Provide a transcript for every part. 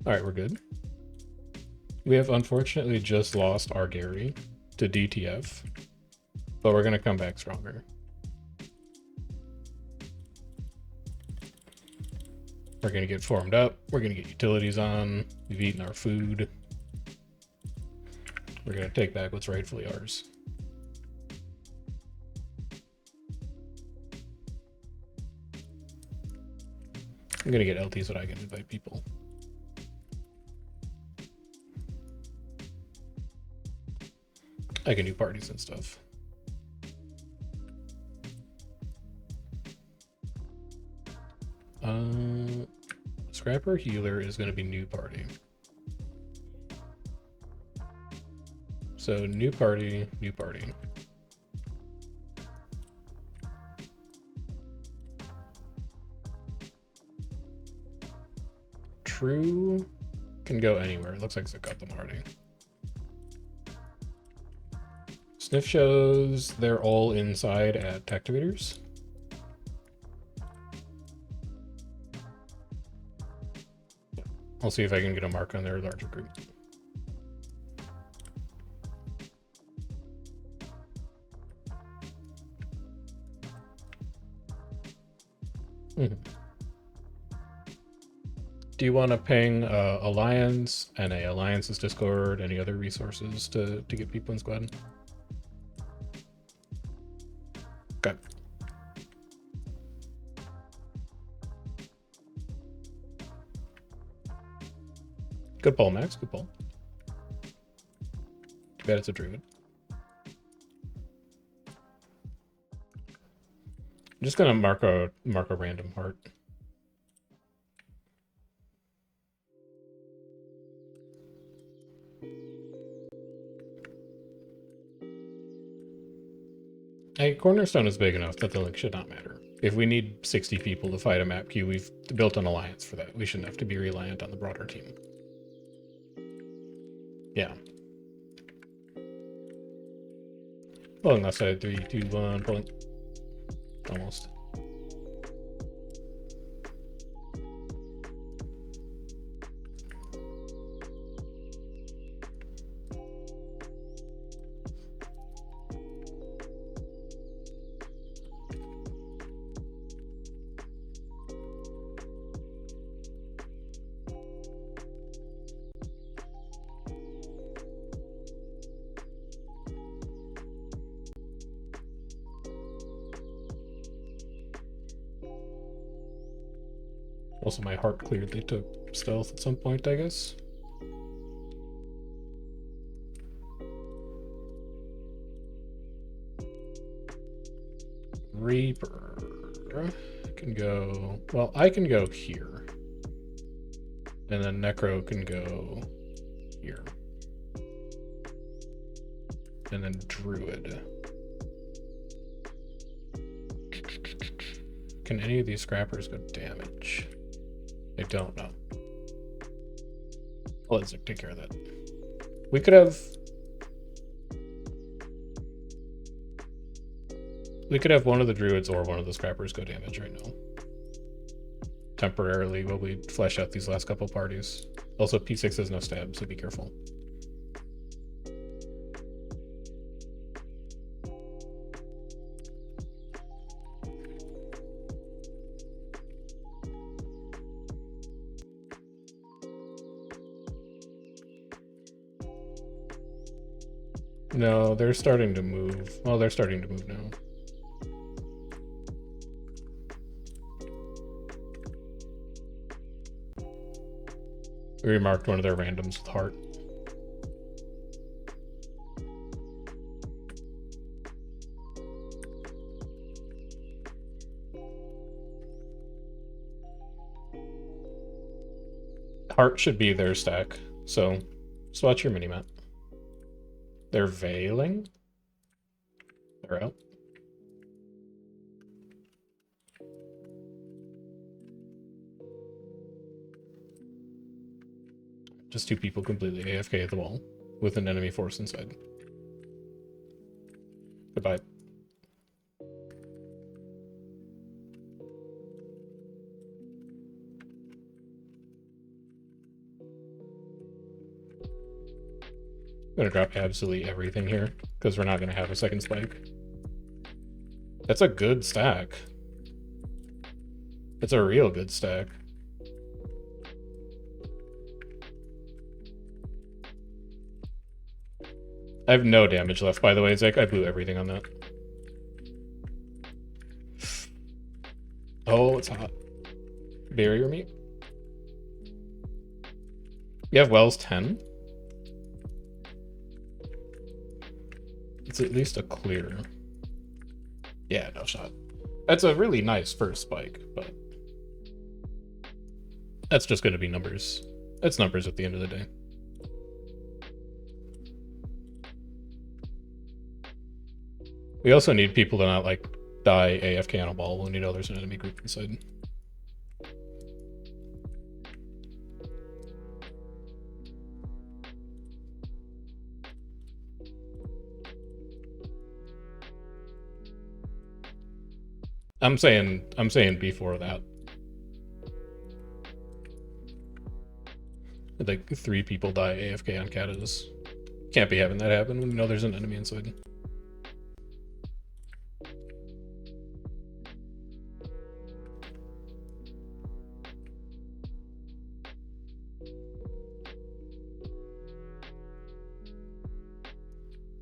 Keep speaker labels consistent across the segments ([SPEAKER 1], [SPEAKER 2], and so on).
[SPEAKER 1] Alright, we're good. We have unfortunately just lost our Gary to DTF, but we're gonna come back stronger. We're gonna get formed up, we're gonna get utilities on, we've eaten our food. We're gonna take back what's rightfully ours. I'm gonna get LT so that I can invite people. I can do parties and stuff. Scrapper Healer is gonna be new party. So new party, new party. True can go anywhere. It looks like they got them already. Sniff shows they're all inside at Tactivators. I'll see if I can get a mark on their larger group. Do you want to ping Alliance, NA Alliance's Discord, any other resources to get people in squad? Okay. Good poll, Max. Good poll. Too bad it's a druid. I'm just gonna mark a random heart. Hey, Cornerstone is big enough that the link should not matter. If we need 60 people to fight a map queue, we've built an alliance for that. We shouldn't have to be reliant on the broader team. Yeah. Pulling left side, 3, 2, 1, pulling. Almost. Also, my heart clearly took stealth at some point, I guess. Reaper can go... Well, I can go here. And then Necro can go here. And then Druid. Can any of these scrappers go damage? I don't know. Let's take care of that. We could have one of the druids or one of the scrappers go damage right now. Temporarily while we flesh out these last couple parties. Also, P6 has no stab, so be careful. No, they're starting to move. Well, they're starting to move now. We remarked one of their randoms with heart. Heart should be their stack, so swatch your minimap. They're veiling. They're out. Just two people completely AFK at the wall with an enemy force inside. Goodbye. I'm gonna drop absolutely everything here, because we're not gonna have a second spike. That's a good stack. It's a real good stack. I have no damage left, by the way, Zach. I blew everything on that. Oh, it's hot. Barrier meat. You have Wells 10? It's at least a clear. Yeah, no shot. That's a really nice first spike, but that's just going to be numbers. That's numbers at the end of the day. We also need people to not, like, die AFK on a ball when you know there's an enemy group inside. I'm saying before that. Like 3 people die AFK on Katas. Can't be having that happen when you know there's an enemy inside.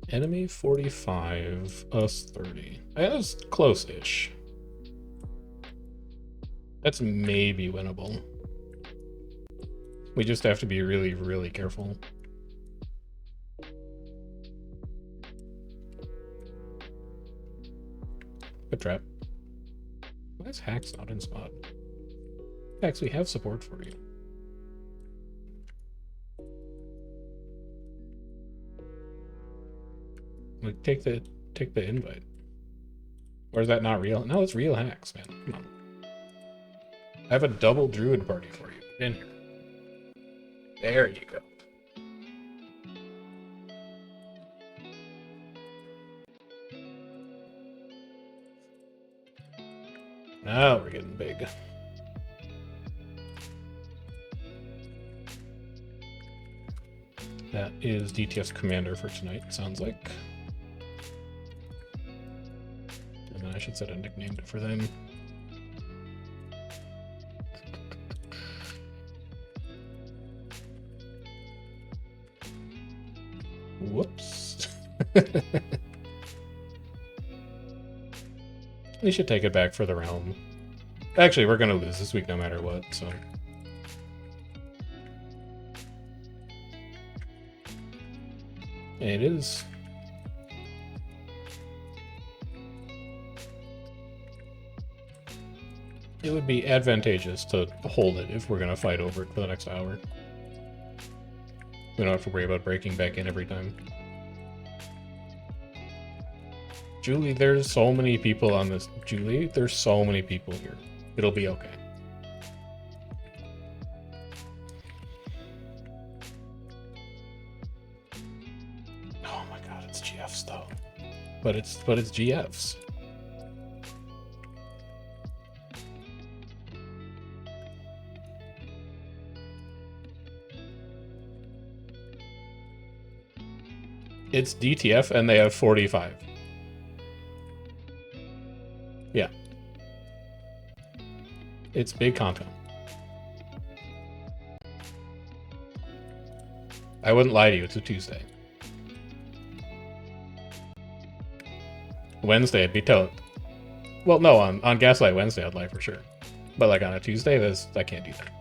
[SPEAKER 1] Enemy 45, us 30. That's close-ish. That's maybe winnable. We just have to be really, really careful. Good trap. Why is Hax not in spot? Hax, we have support for you. Like, take the invite. Or is that not real? No, it's real Hax, man. Come on. I have a double druid party for you. Get in here. There you go. Now we're getting big. That is DTF's commander for tonight, sounds like. And then I should set a nickname for them. Whoops. We should take it back for the realm. Actually, we're gonna lose this week no matter what, so. It is. It would be advantageous to hold it if we're gonna fight over it for the next hour. We don't have to worry about breaking back in every time. Julie, there's so many people on this. Julie, there's so many people here. It'll be okay. Oh my god, it's GFs though. But it's GFs. It's DTF and they have 45. Yeah. It's big content. I wouldn't lie to you, it's a Tuesday. Wednesday, I'd be telling. Well, no, on Gaslight Wednesday, I'd lie for sure. But like on a Tuesday, I can't do that.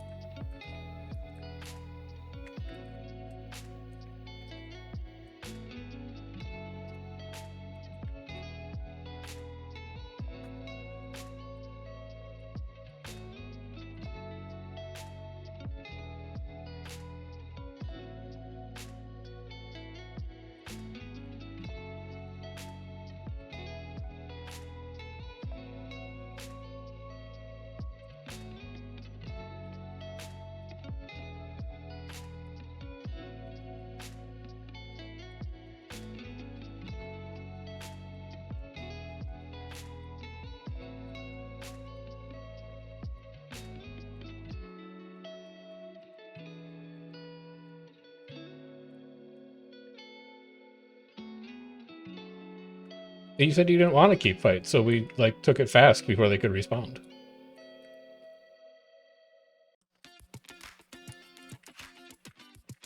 [SPEAKER 1] You said you didn't want to keep fight, so we like took it fast before they could respond.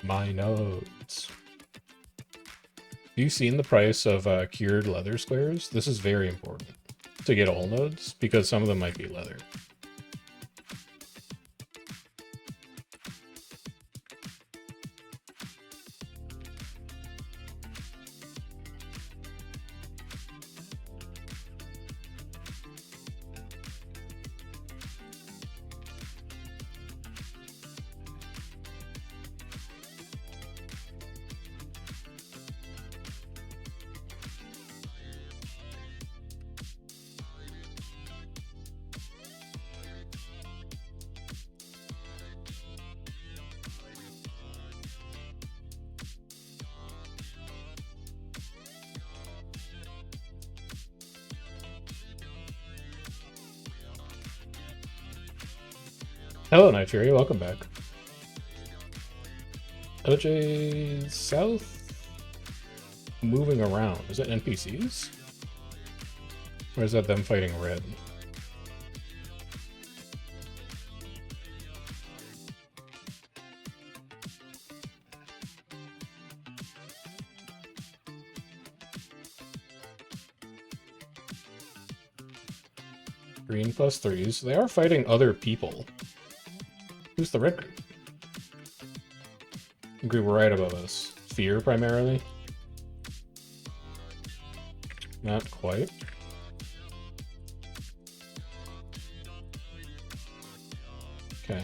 [SPEAKER 1] My notes. Have you seen the price of cured leather squares? This is very important to get all nodes because some of them might be leather. Hello, Night Fury. Welcome back. OJ South moving around. Is that NPCs? Or is that them fighting red? Green plus threes. They are fighting other people. Who's the red group? Group right above us. Fear, primarily. Not quite. Okay.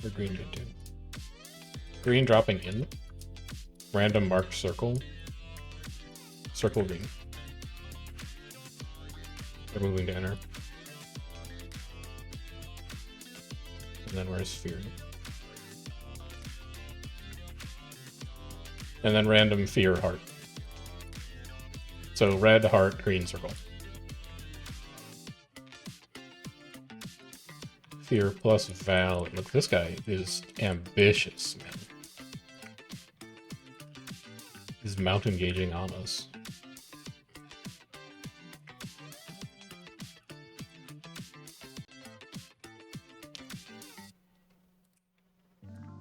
[SPEAKER 1] Where green did do? Green dropping in. Random marked circle. Circle green. They're moving to enter. And then where's Fear? And then random Fear heart. So red heart, green circle. Fear plus Val. Look, this guy is ambitious, man. He's mount engaging on us.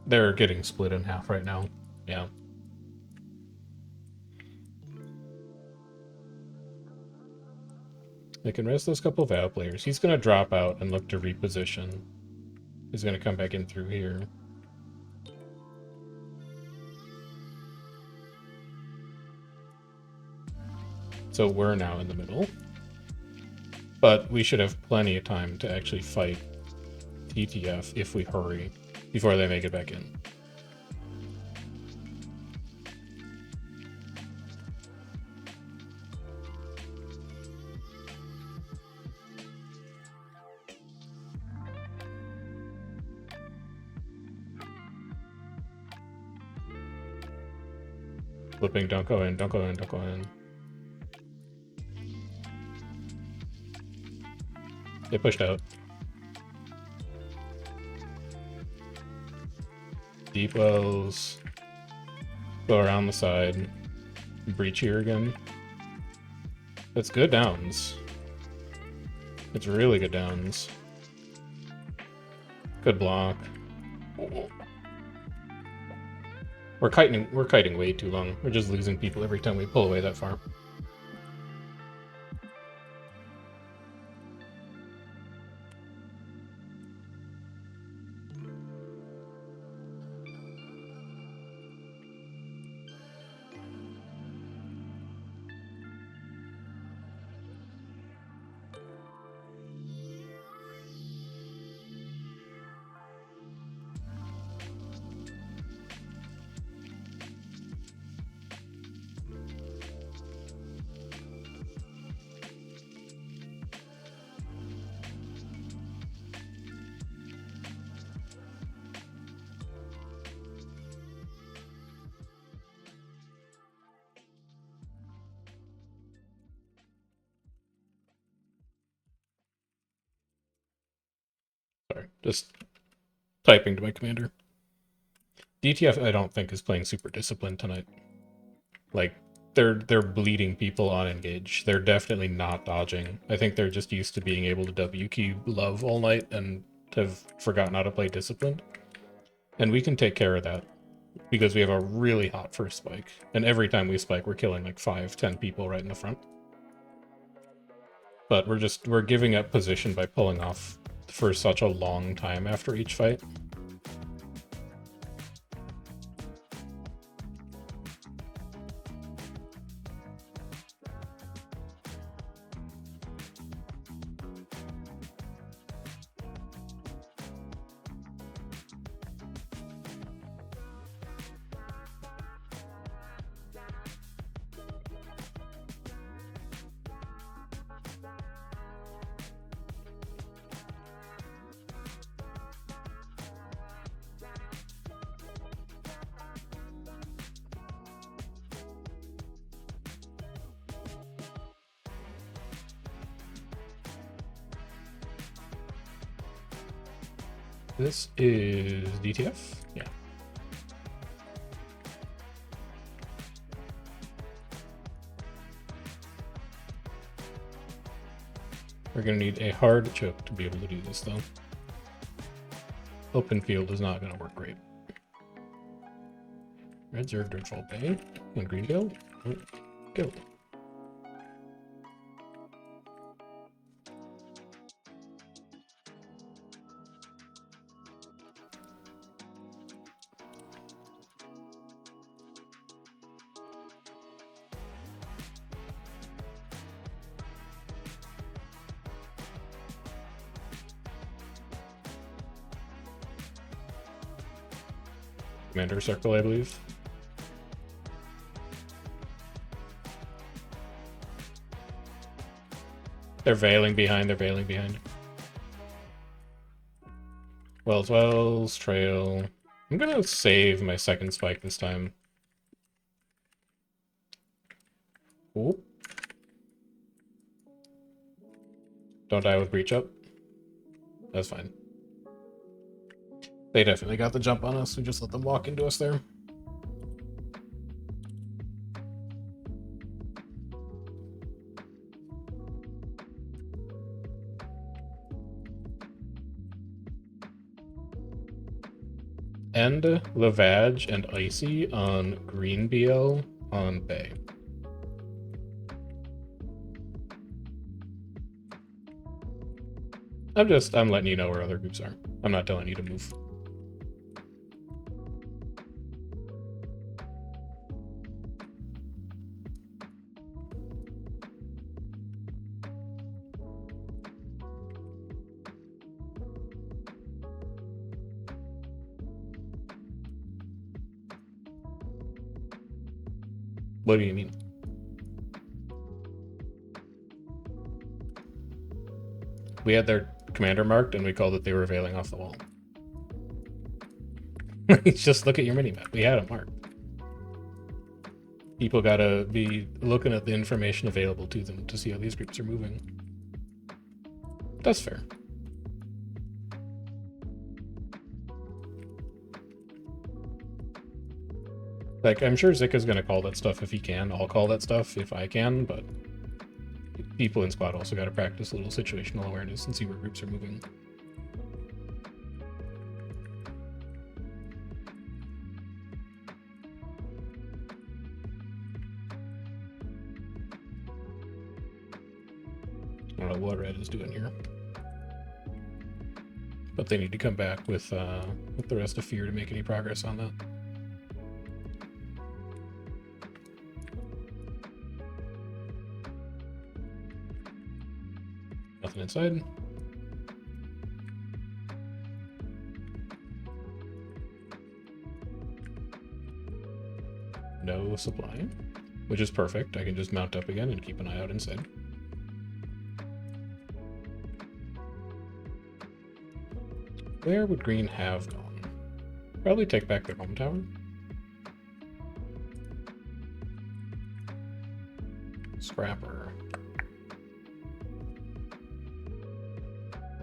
[SPEAKER 1] They're getting split in half right now. Yeah. They can rest those couple of Val players. He's going to drop out and look to reposition. He's going to come back in through here. So we're now in the middle. But we should have plenty of time to actually fight TTF if we hurry before they make it back in. Flipping, don't go in, don't go in, don't go in. They pushed out. Deep wells. Go around the side. Breach here again. That's good downs. It's really good downs. Good block. We're kiting way too long. We're just losing people every time we pull away that far. Sorry, just typing to my commander. DTF, I don't think, is playing super disciplined tonight. Like, they're bleeding people on engage. They're definitely not dodging. I think they're just used to being able to W cube love all night and have forgotten how to play disciplined. And we can take care of that because we have a really hot first spike. And every time we spike, we're killing like 5-10 people right in the front. But we're giving up position by pulling off for such a long time after each fight. This is DTF? Yeah. We're going to need a hard choke to be able to do this, though. Open field is not going to work great. Red Zerg Dirtfall Bay and green guild. Guild. Commander circle, I believe. They're veiling behind, Wells, trail. I'm gonna save my second spike this time. Oop. Don't die with breach up. That's fine. They definitely got the jump on us. We just let them walk into us there. And Lavage and Icy on green BL on Bay. I'm letting you know where other groups are. I'm not telling you to move. What do you mean? We had their commander marked and we called it they were veiling off the wall. Just look at your minimap. We had it marked. People gotta be looking at the information available to them to see how these groups are moving. That's fair. Like, I'm sure Zika's gonna call that stuff if he can. I'll call that stuff if I can, but people in squad also gotta practice a little situational awareness and see where groups are moving. I don't know what Red is doing here. But they need to come back with the rest of Fear to make any progress on that. Nothing inside. No supply, which is perfect. I can just mount up again and keep an eye out inside. Where would green have gone? Probably take back their home tower. Scrapper.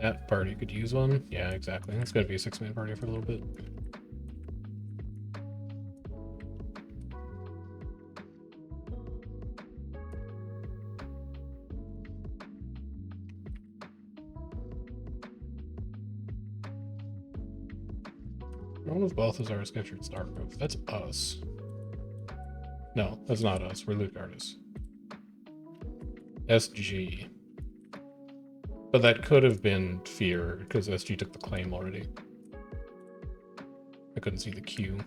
[SPEAKER 1] That party could use one. Yeah, exactly. It's going to be a 6-man party for a little bit. One of Balthazar's captured Stargrove. That's us. No, that's not us. We're loot artists. SG. But that could have been Fear, because SG took the claim already. I couldn't see the Q.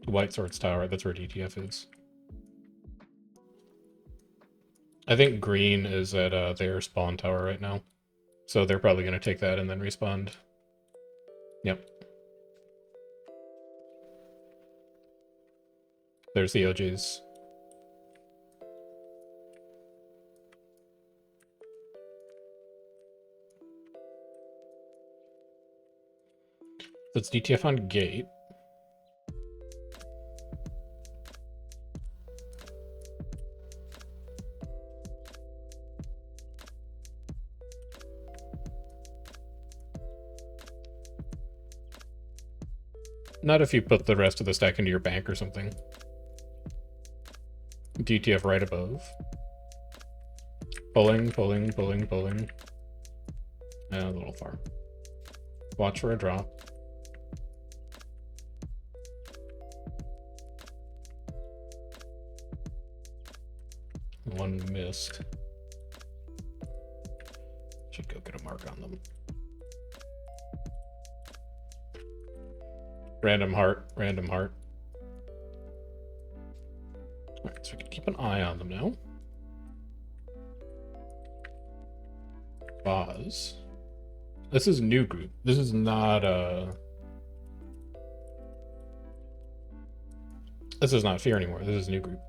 [SPEAKER 1] White Swords Tower, that's where DTF is. I think green is at their spawn tower right now. So they're probably going to take that and then respawn. Yep. There's the OGs. That's DTF on gate. Not if you put the rest of the stack into your bank or something. DTF right above. Pulling, pulling, pulling, pulling. A little far. Watch for a drop. One missed. Should go get a mark on them. Random heart, random heart. Alright, so we can keep an eye on them now. Boz. This is new group. This is not This is not Fear anymore. This is new group.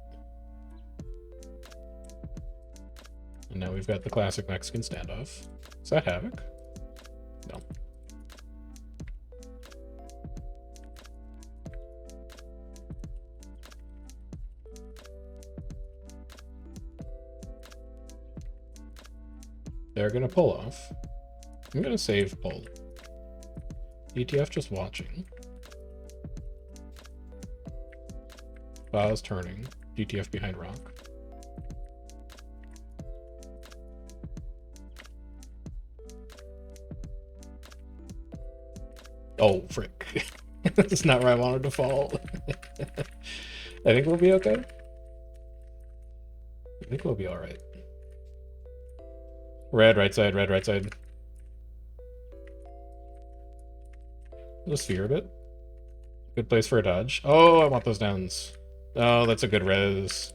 [SPEAKER 1] And now we've got the classic Mexican standoff. Is that Havoc? No. They're gonna pull off. I'm gonna save pull. DTF just watching. Boz turning. DTF behind rock. Oh, frick. That's not where I wanted to fall. I think we'll be okay. I think we'll be alright. Red right side, red right side. Just fear a bit. Good place for a dodge. Oh, I want those downs. Oh, that's a good res.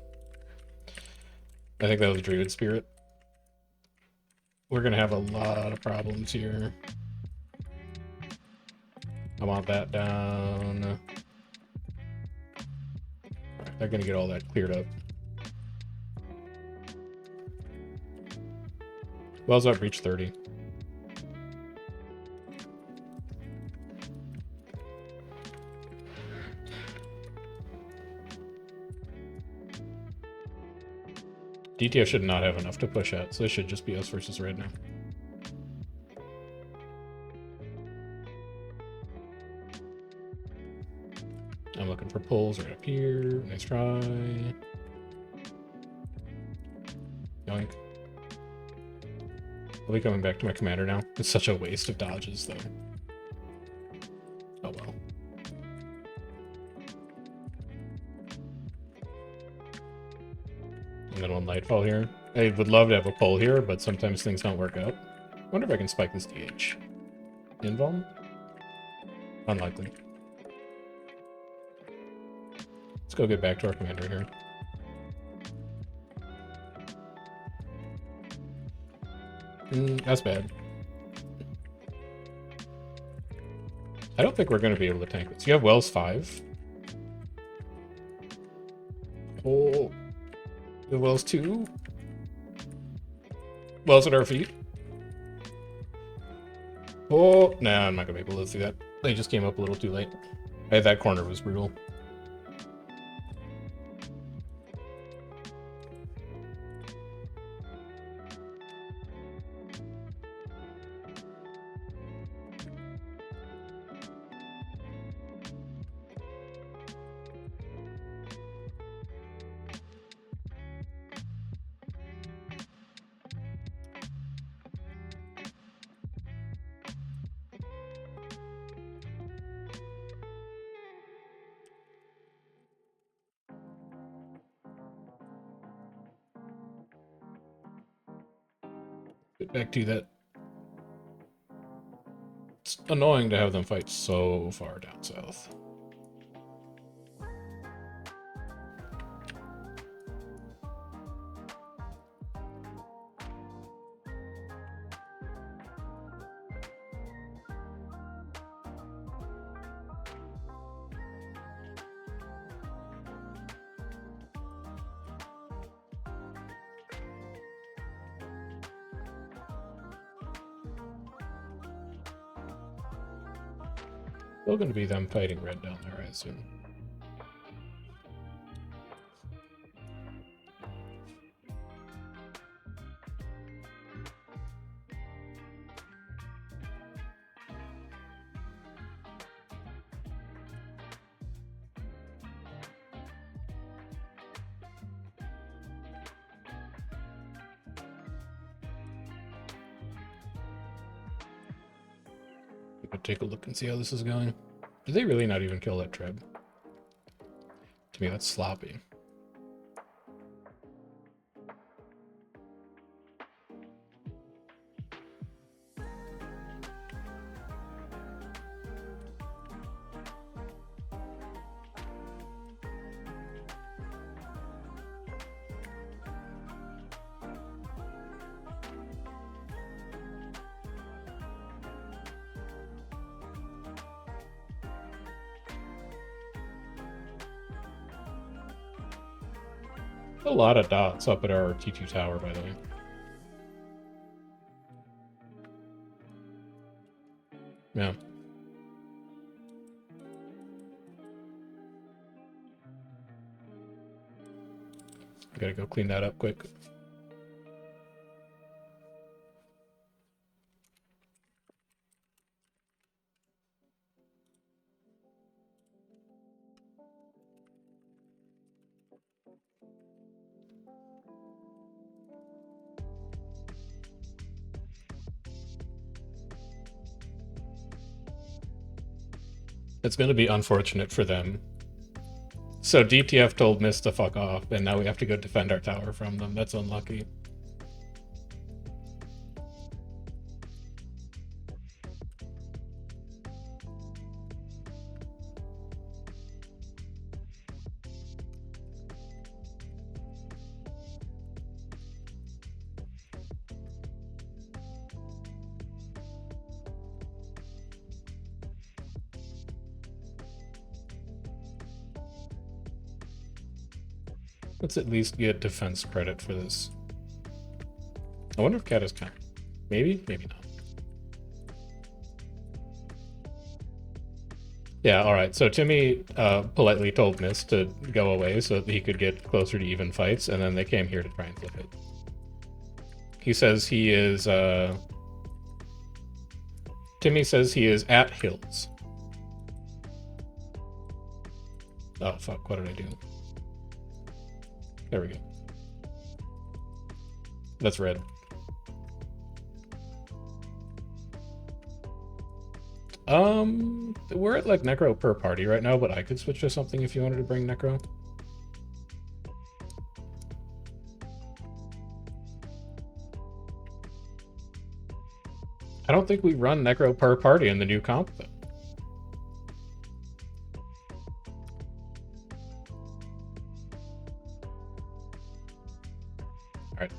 [SPEAKER 1] I think that was Druid Spirit. We're gonna have a lot of problems here. I want that down. Right, they're gonna get all that cleared up. Wells up, reach 30. DTF should not have enough to push at, so this should just be us versus red now. I'm looking for pulls right up here. Nice try. Yoink. I'll be coming back to my commander now. It's such a waste of dodges, though. Oh well. And then one Lightfall here. I would love to have a pull here, but sometimes things don't work out. Wonder if I can spike this DH. Invuln? Unlikely. Let's go get back to our commander here. That's bad. I don't think we're going to be able to tank this. You have Wells 5. Oh. The Wells 2. Wells at our feet. Oh, nah, I'm not going to be able to do that. They just came up a little too late. Hey, that corner was brutal. Get back to that. It's annoying to have them fight so far down south. Still going to be them fighting red down there, I assume. Take a look and see how this is going. Did they really not even kill that treb? To me, that's sloppy. A lot of dots up at our T2 tower, by the way. Yeah. Gotta go clean that up quick. It's going to be unfortunate for them. So DTF told Mist to fuck off, and now we have to go defend our tower from them. That's unlucky. Let's at least get defense credit for this. I wonder if Cat is count. Maybe, maybe not. Yeah, alright. So Timmy politely told Mist to go away so that he could get closer to even fights, and then they came here to try and flip it. He says he is... Timmy says he is at Hills. Oh, fuck. What did I do? There we go. That's red. We're at like Necro per party right now, but I could switch to something if you wanted to bring Necro. I don't think we run Necro per party in the new comp, though.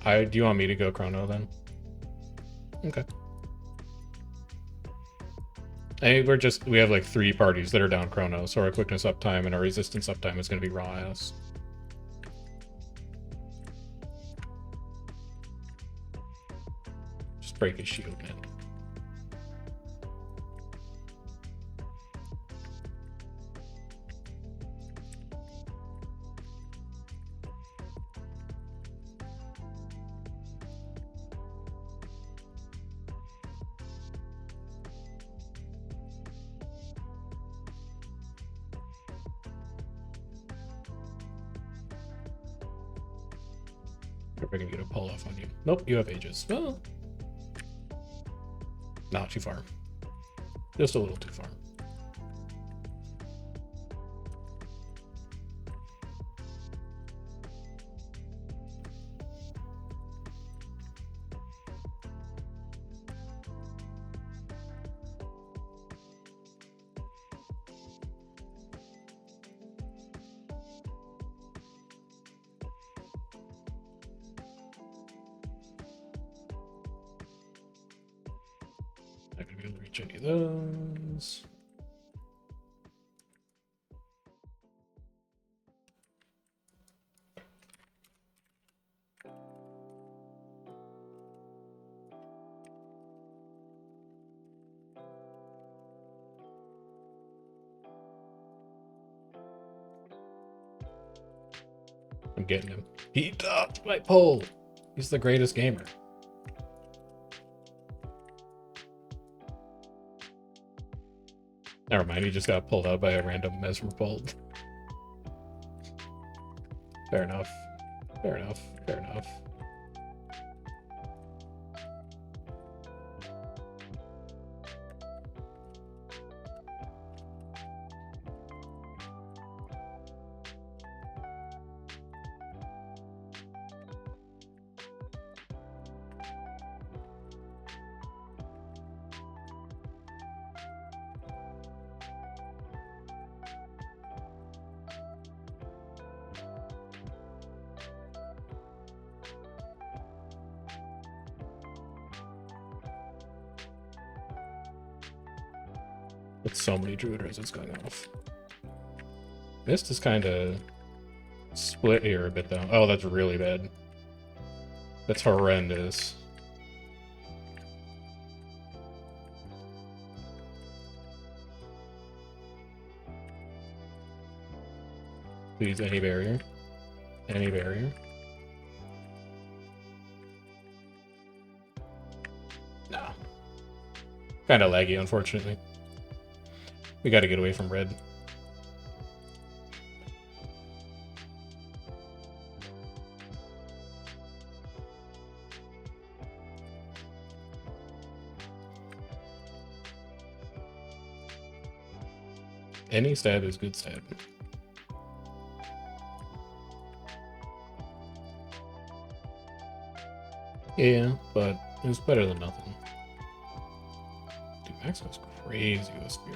[SPEAKER 1] Alright, do you want me to go Chrono then? Okay. We have like 3 parties that are down Chrono, so our quickness uptime and our resistance uptime is going to be raw ass. Just break his shield, man. We're going to get a pull off on you. Nope, you have Aegis. Well, not too far. Just a little too far. Not gonna be able to reach any of those. I'm getting him. He dodged my pole. He's the greatest gamer. Never mind, he just got pulled out by a random mesmer bolt. Fair enough. Fair enough. Fair enough. With so many druid resets going off. Mist is kind of split here a bit though. Oh, that's really bad. That's horrendous. Please, any barrier. Any barrier. No. Kind of laggy, unfortunately. We gotta get away from red. Any stab is good stab. Yeah, but it was better than nothing. Dude, Max goes crazy with spear.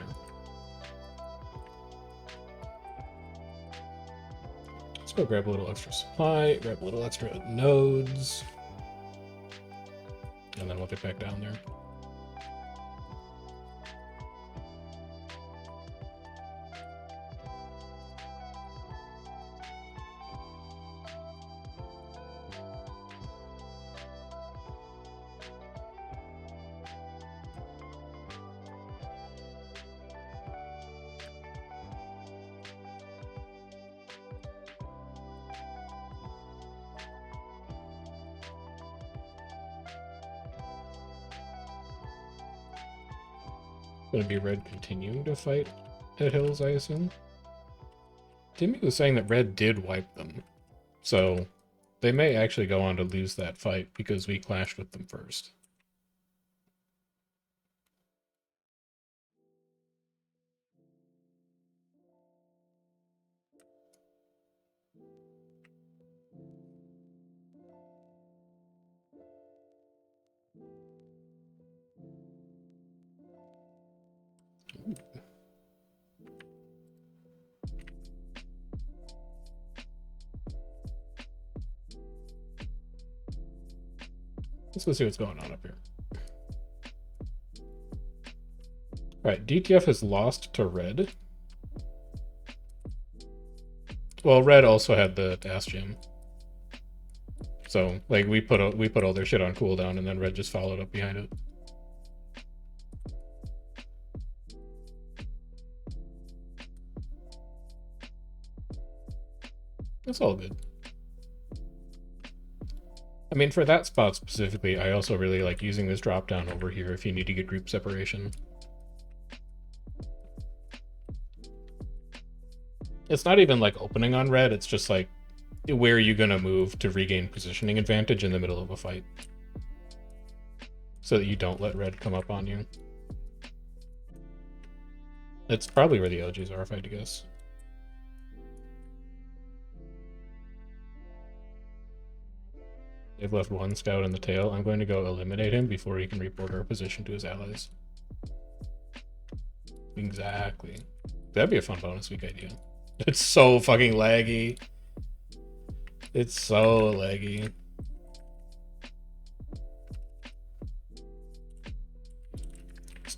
[SPEAKER 1] Let's go grab a little extra supply, grab a little extra nodes, and then we'll get back down there. Gonna be red continuing to fight at hills, I assume. Timmy was saying that red did wipe them, so they may actually go on to lose that fight because we clashed with them first. Let's go see what's going on up here. Alright, DTF has lost to red. Well, red also had the Dash Gem. So, like, we put all their shit on cooldown, and then red just followed up behind it. That's all good. I mean, for that spot specifically, I also really like using this drop down over here if you need to get group separation. It's not even like opening on red, it's just like, where are you gonna move to regain positioning advantage in the middle of a fight? So that you don't let red come up on you. It's probably where the LGs are, if I had to guess. They've left one scout in the tail. I'm going to go eliminate him before he can report our position to his allies. Exactly. That'd be a fun bonus week idea. It's so fucking laggy. It's so laggy.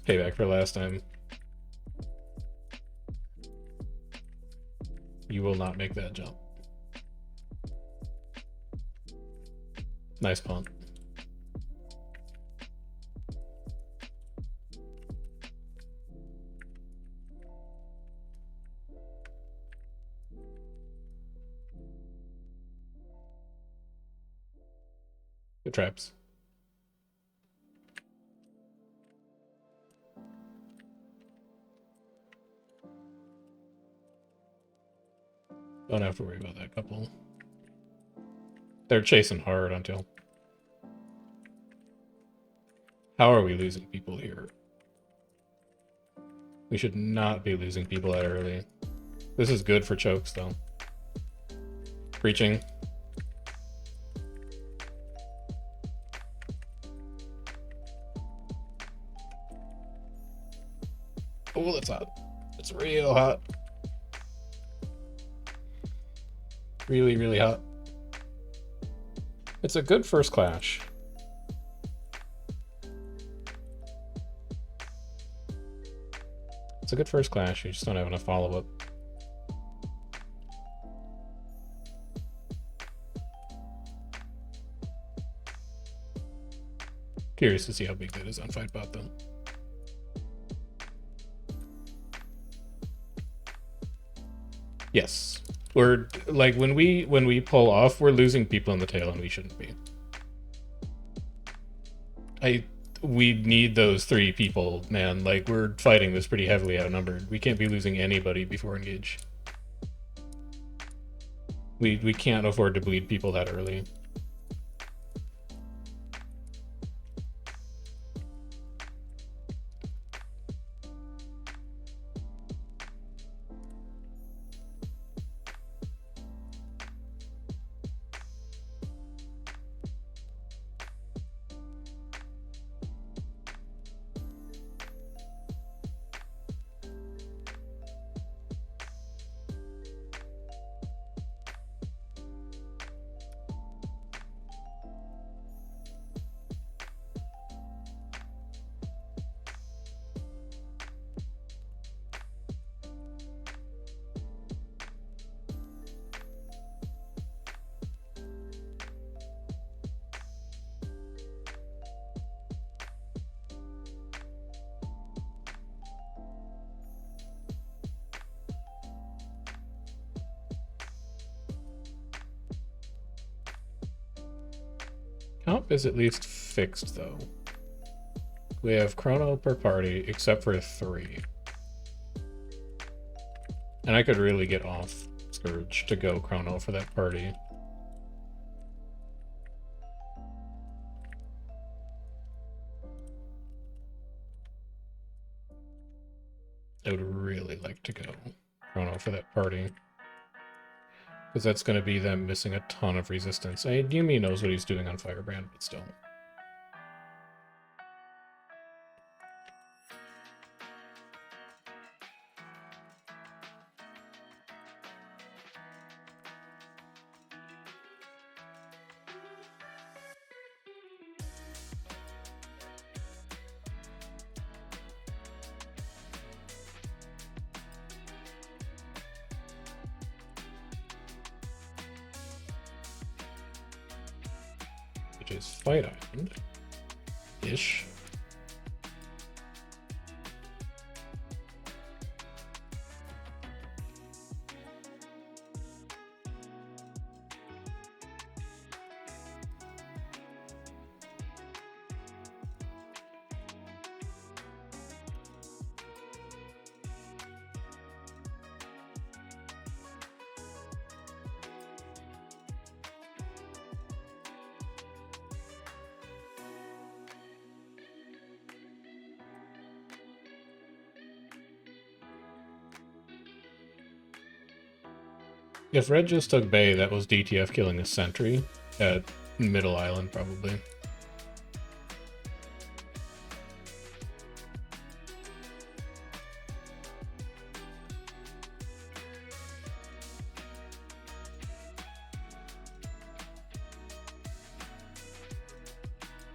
[SPEAKER 1] Payback for last time. You will not make that jump. Nice punt. Good traps. Don't have to worry about that couple. They're chasing hard until... How are we losing people here? We should not be losing people that early. This is good for chokes, though. Preaching. Oh, that's hot. It's real hot. Really, really hot. It's a good first clash. It's a good first clash. You just don't have enough follow-up. Curious to see how big that is on Fightbot, though. Yes. We're like when we pull off, we're losing people in the tail, and we shouldn't be. We need those 3 people, man. Like, we're fighting this pretty heavily outnumbered. We can't be losing anybody before engage. We can't afford to bleed people that early. Comp is at least fixed, though. We have Chrono per party, except for 3. And I could really get off Scourge to go Chrono for that party. I would really like to go Chrono for that party. Because that's going to be them missing a ton of resistance. Yumi knows what he's doing on Firebrand, but still. Which is Fight Island-ish. If Red just took Bay, that was DTF killing a sentry at Middle Island, probably.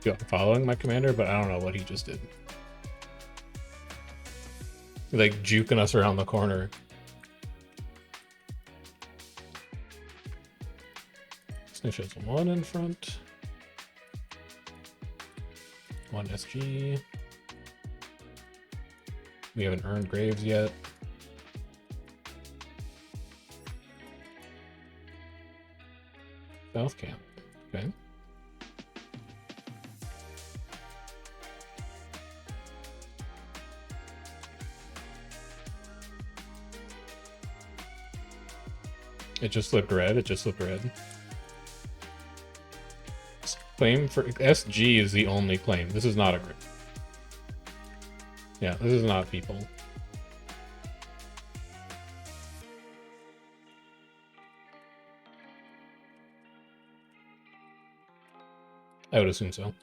[SPEAKER 1] I'm following my commander, but I don't know what he just did. Like juking us around the corner. Snish has 1 in front. 1 SG. We haven't earned Graves yet. South camp. Okay. It just flipped red. It just flipped red. Claim for SG is the only claim. This is not a group. Yeah, this is not people. I would assume so.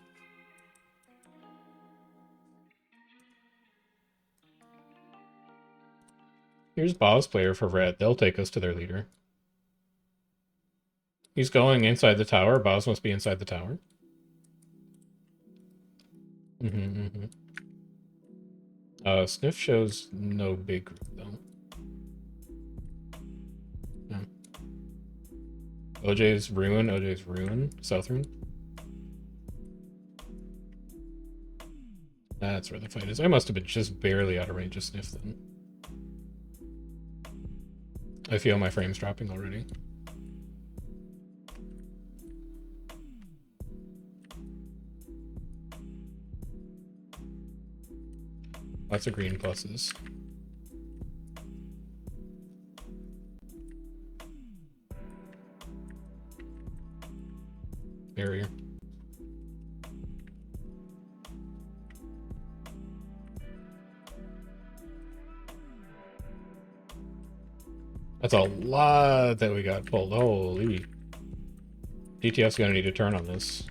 [SPEAKER 1] Here's boss player for red. They'll take us to their leader. He's going inside the tower. Boss must be inside the tower. Sniff shows no big group, though. Yeah. OJ's ruin. South ruin. That's where the fight is. I must have been just barely out of range of Sniff then. I feel my frames dropping already. Lots of green pluses. Barrier. That's a lot that we got pulled. Holy. DTF's gonna need to turn on this.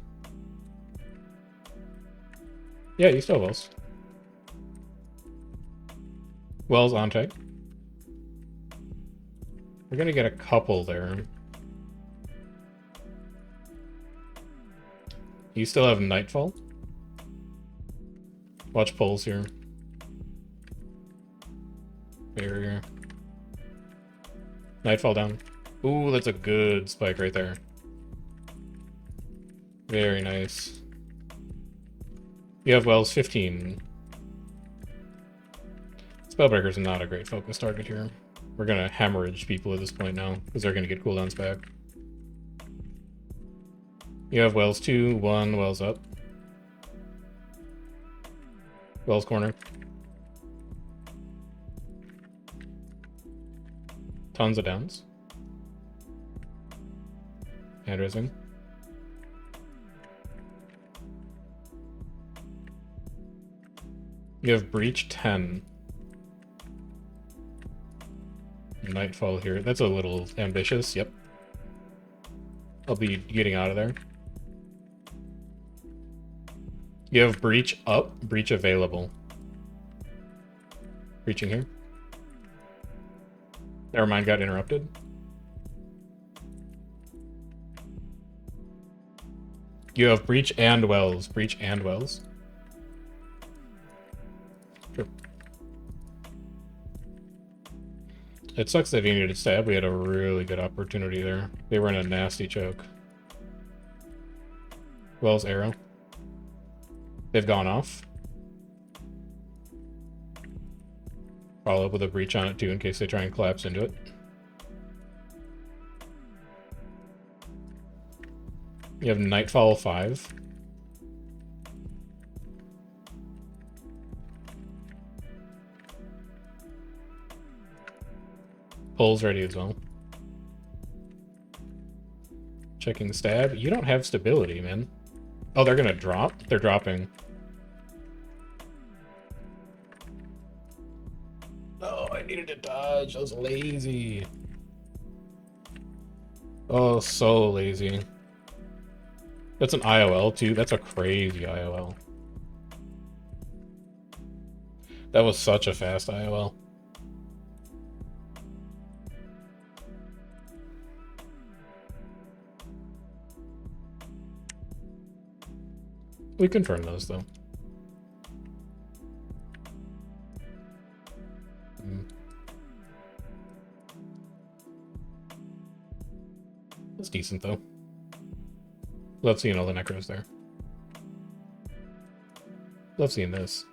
[SPEAKER 1] Yeah, you still Wells. Wells on tag. We're gonna get a couple there. You still have Nightfall. Watch pulls here. Barrier. Nightfall down. Ooh, that's a good spike right there. Very nice. You have Wells 15. Spellbreaker's not a great focus target here. We're gonna hemorrhage people at this point now, because they're gonna get cooldowns back. You have Wells 2, 1, Wells up. Wells corner. Tons of downs. Hand raising. You have Breach 10. Nightfall here. That's a little ambitious. Yep. I'll be getting out of there. You have Breach up, Breach available. Breaching here. Never mind, got interrupted. You have Breach and Wells. Breach and Wells. Sure. It sucks that he needed to stab. We had a really good opportunity there. They were in a nasty choke. Wells arrow. They've gone off. Follow up with a breach on it too in case they try and collapse into it. You have Nightfall 5. Pulls ready as well. Checking stab. You don't have stability, man. Oh, they're gonna drop? They're dropping. Oh, I needed to dodge. I was lazy. Oh, so lazy. That's an IOL too. That's a crazy IOL. That was such a fast IOL. We confirmed those though. That's decent, though. Love seeing all the necros there. Love seeing this.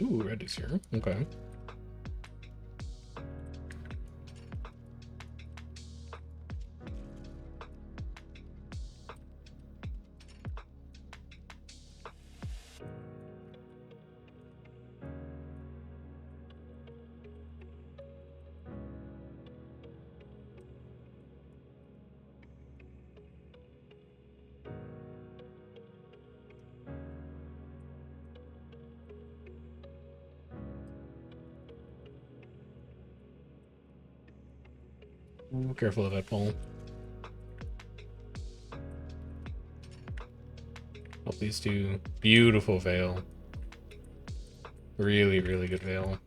[SPEAKER 1] Ooh, red is here. Okay. Ooh, careful of that pole. Oh, these two. Beautiful veil. Really, really good veil.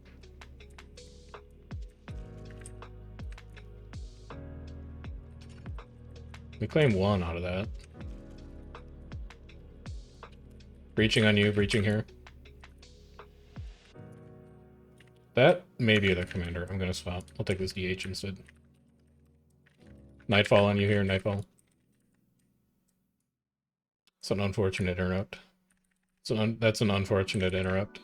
[SPEAKER 1] We claim one out of that. Breaching on you, breaching here. That may be the commander. I'm gonna swap. I'll take this DH instead. Nightfall on you here, Nightfall. It's an unfortunate interrupt. That's an unfortunate interrupt.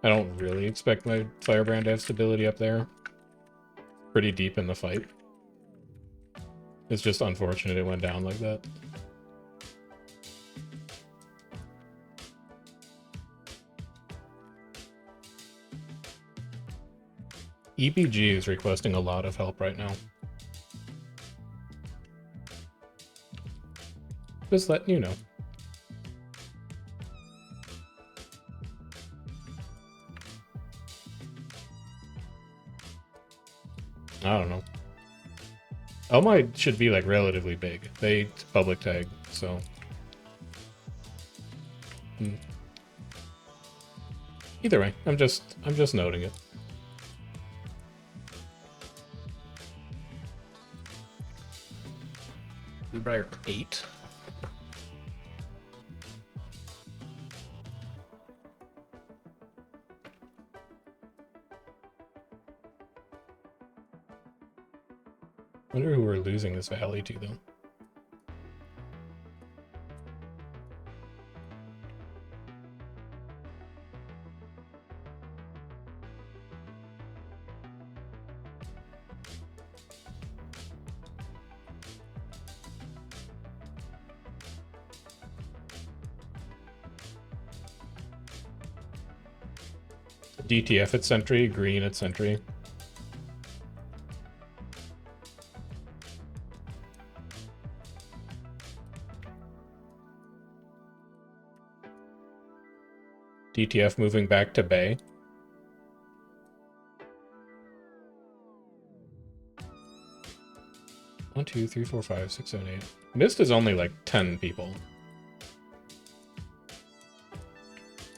[SPEAKER 1] I don't really expect my Firebrand to have stability up there. Pretty deep in the fight. It's just unfortunate it went down like that. EPG is requesting a lot of help right now. Just letting you know. I don't know. Elmite should be like relatively big. They public tag, so. Either way, I'm just noting it. Bluebriar 8. I wonder who we're losing this valley to, though. DTF at Sentry, green at Sentry. DTF moving back to Bay. One, two, three, four, five, six, seven, eight. Mist is only like 10 people.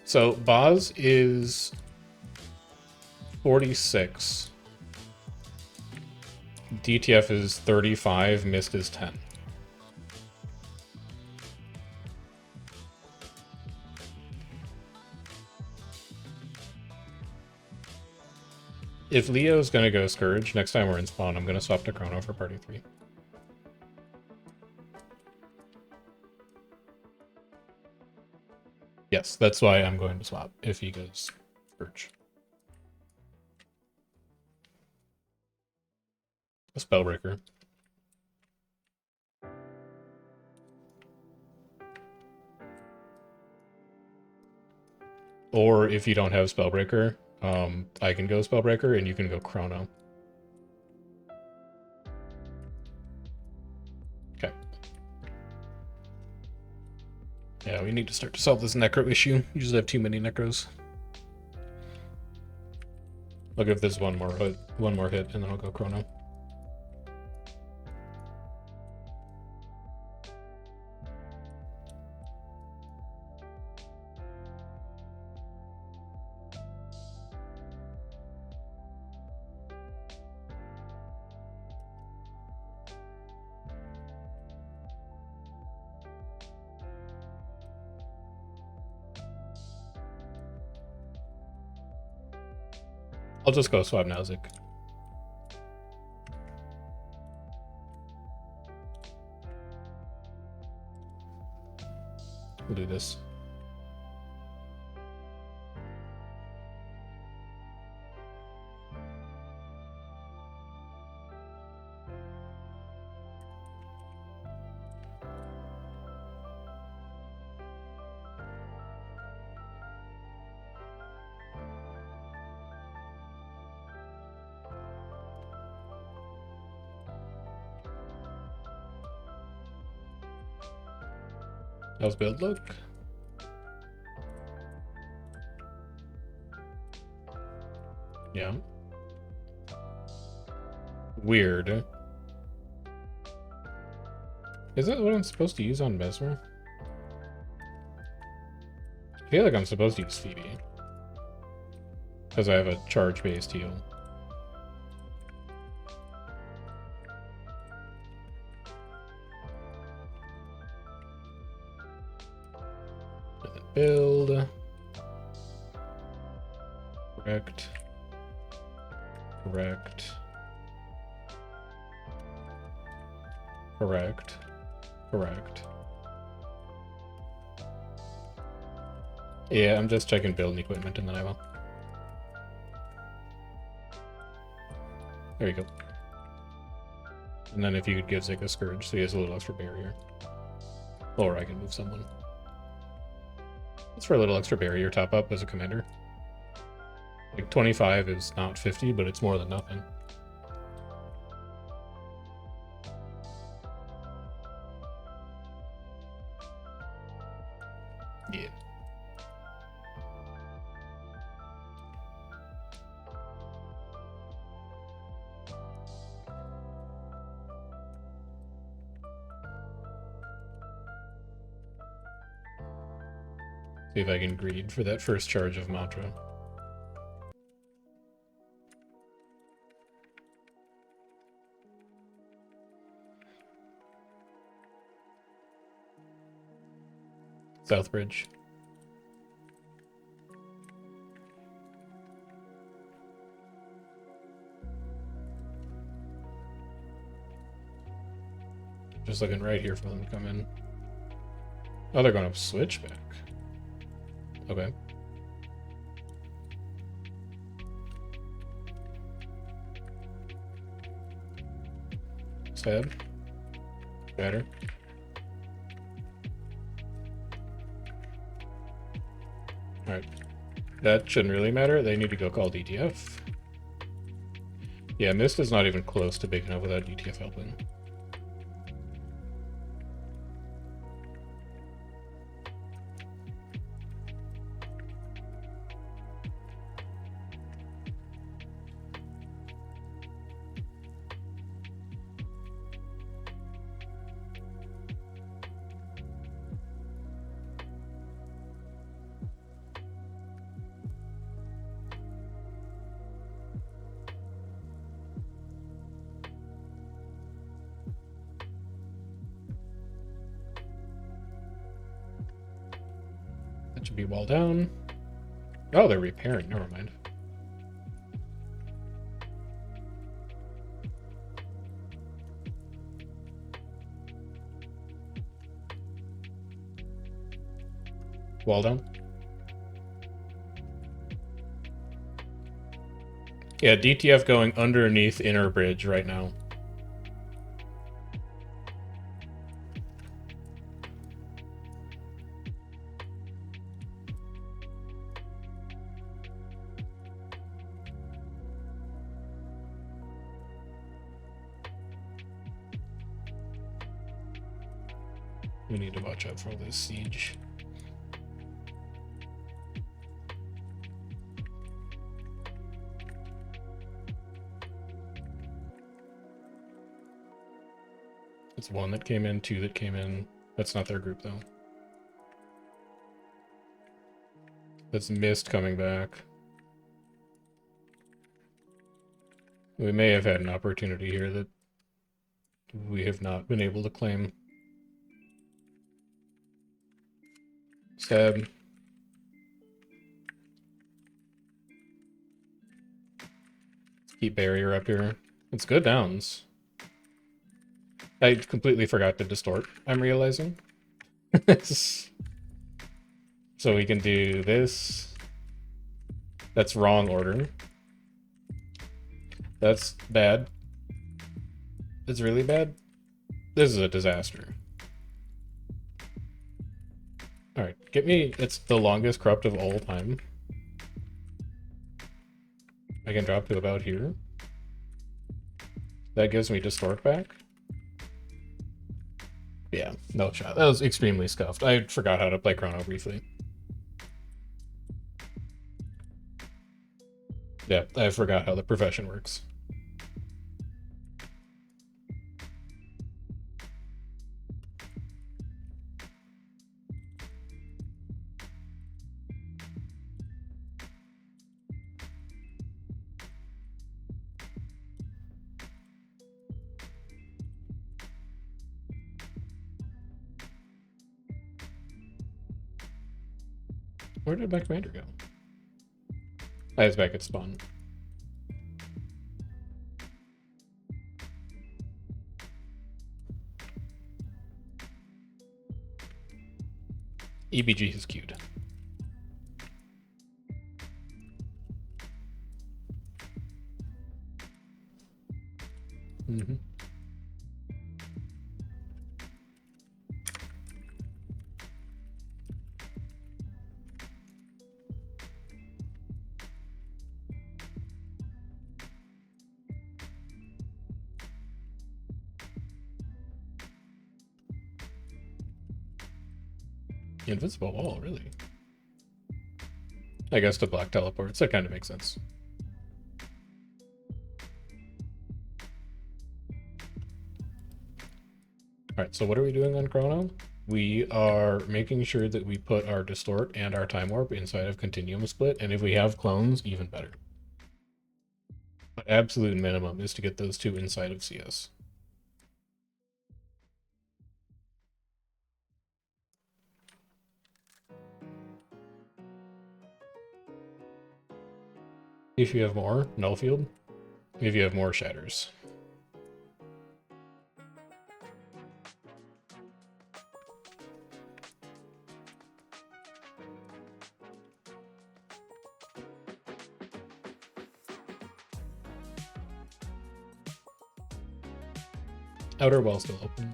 [SPEAKER 1] So Boz is 46. DTF is 35, Mist is 10. if Leo's gonna go Scourge, next time we're in spawn, I'm gonna swap to Chrono for party 3. Yes, that's why I'm going to swap if he goes Scourge. A Spellbreaker. Or if you don't have Spellbreaker, I can go Spellbreaker and you can go Chrono. Okay. Yeah, we need to start to solve this Necro issue. You just have too many Necros. I'll give this one more hit, and then I'll go Chrono. I'll just go swap Nausik. We'll do this. How's build look? Yeah. Weird. Is that what I'm supposed to use on Mesmer? I feel like I'm supposed to use Phoebe. Because I have a charge-based heal. Build. Correct. Correct. Correct. Correct. Yeah, I'm just checking build and equipment and then I will. There you go. And then if you could give Zig a Scourge so he has a little extra barrier. Or I can move someone. It's for a little extra barrier top up as a commander. Like 25 is not 50, but it's more than nothing. Yeah. See if I can greed for that first charge of Mantra. Southbridge. Just looking right here for them to come in. Oh, they're going to switch back. Okay. Sad. Better. Alright. That shouldn't really matter. They need to go call DTF. Yeah, Mist is not even close to big enough without DTF helping. That should be wall down. Oh, they're repairing. Never mind. Wall down. Yeah, DTF going underneath inner bridge right now. We need to watch out for this siege. It's one that came in, two that came in. That's not their group though. That's Mist coming back. We may have had an opportunity here that we have not been able to claim. Stab. Keep barrier up here. It's good downs. I completely forgot to distort, I'm realizing. So we can do this. That's wrong order. That's bad. It's really bad. This is a disaster. Alright, get me... It's the longest corrupt of all time. I can drop to about here. That gives me distort back. Yeah, no shot. That was extremely scuffed. I forgot how to play Chrono briefly. Yeah, I forgot how the profession works. Where did my commander go? I was back at spawn. EBG is queued. Mm-hmm. Invincible wall, really? I guess to block teleports, that kind of makes sense. Alright, so what are we doing on Chrono? We are making sure that we put our Distort and our Time Warp inside of Continuum Split, and if we have clones, even better. But absolute minimum is to get those two inside of CS. If you have more, Null Field. If you have more, Shatters. Outer wall still open.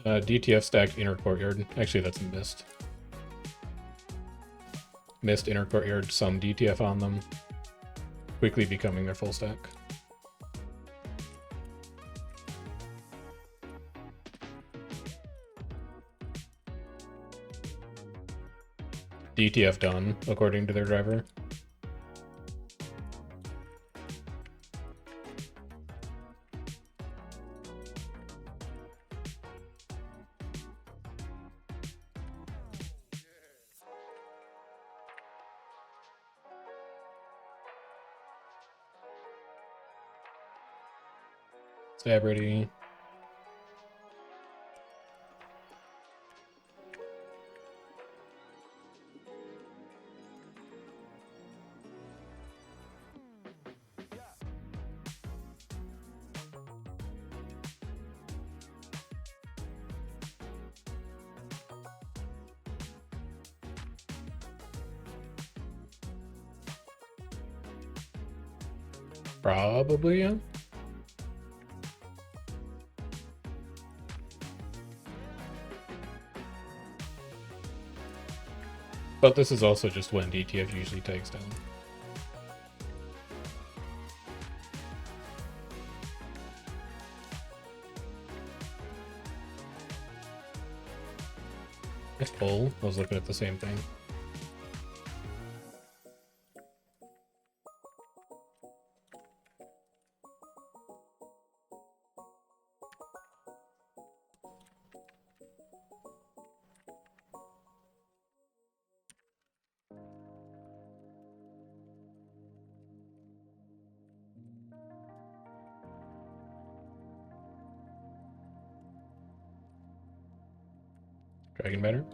[SPEAKER 1] DTF stacked inner courtyard. Actually, that's a Mist. Mist inner courtyard, some DTF on them. Quickly becoming their full stack. DTF done, according to their driver. Stab ready. Probably, yeah. But this is also just when DTF usually takes down. It's full. I was looking at the same thing. Dragon banner.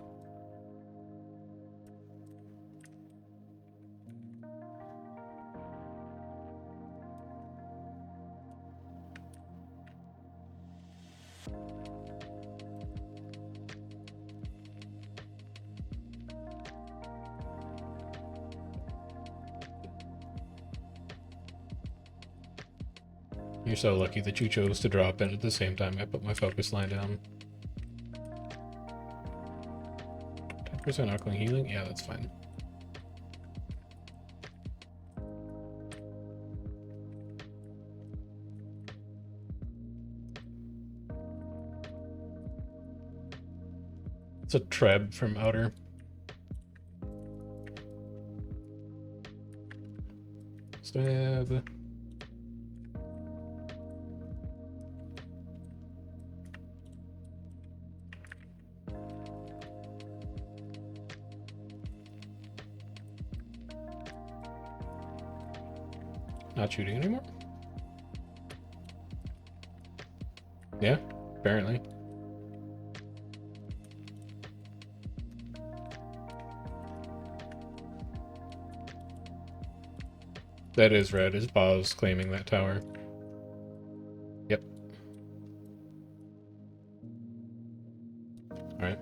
[SPEAKER 1] You're so lucky that you chose to drop in at the same time I put my focus line down. 10% Alkaline Healing? Yeah, that's fine. It's a Treb from Outer. Stab. Not shooting anymore? Yeah, apparently. That is red. Is Boz claiming that tower? Yep. Alright.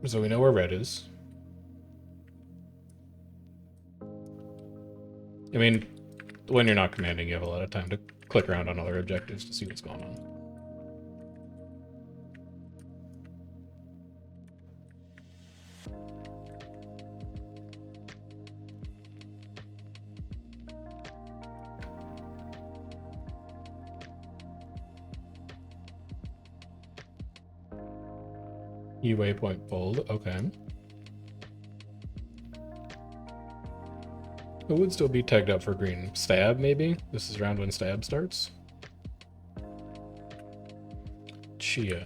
[SPEAKER 1] So we know where red is. I mean, when you're not commanding, you have a lot of time to click around on other objectives to see what's going on. E waypoint bold, okay. Who would still be tagged up for green? Stab, maybe? This is around when Stab starts? Chia.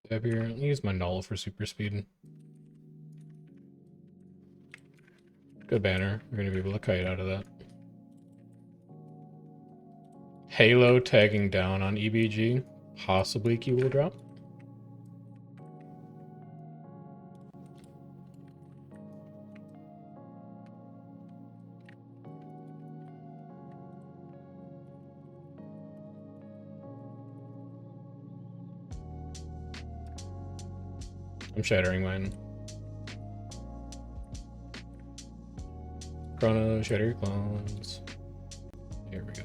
[SPEAKER 1] Stab here. Let me use my null for super speed. Good banner. We're going to be able to kite out of that. Halo tagging down on EBG. Possibly Q will drop. I'm shattering mine. Chrono, shatter your clones. Here we go.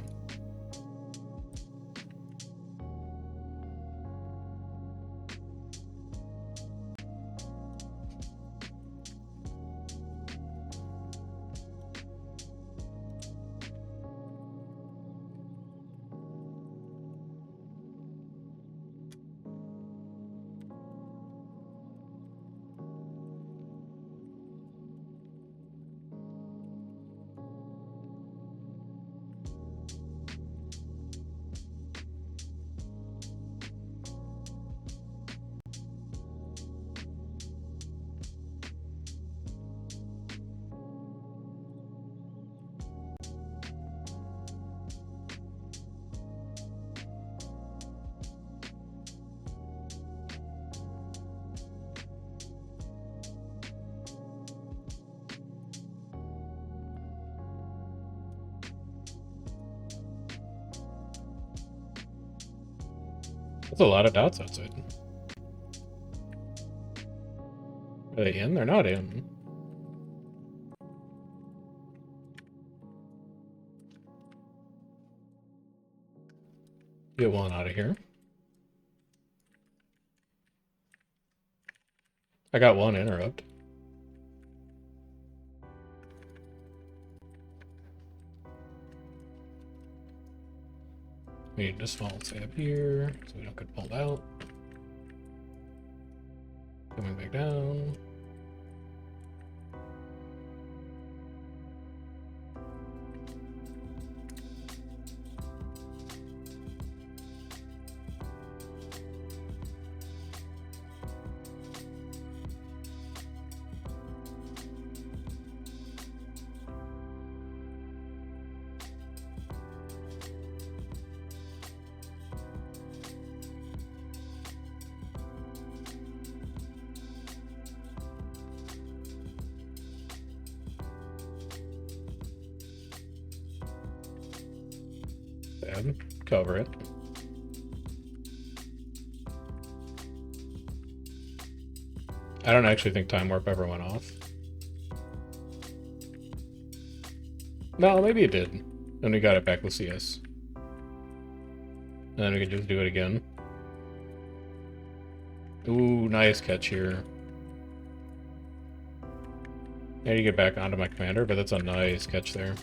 [SPEAKER 1] That's a lot of dots outside. Are they in? They're not in. Get one out of here. I got one interrupt. We need a small tab here so we don't get pulled out. Coming back down. Tab. Cover it. I don't actually think Time Warp ever went off. No, maybe it did. Then we got it back with CS. And then we can just do it again. Ooh, nice catch here. I need to get back onto my commander, but that's a nice catch there.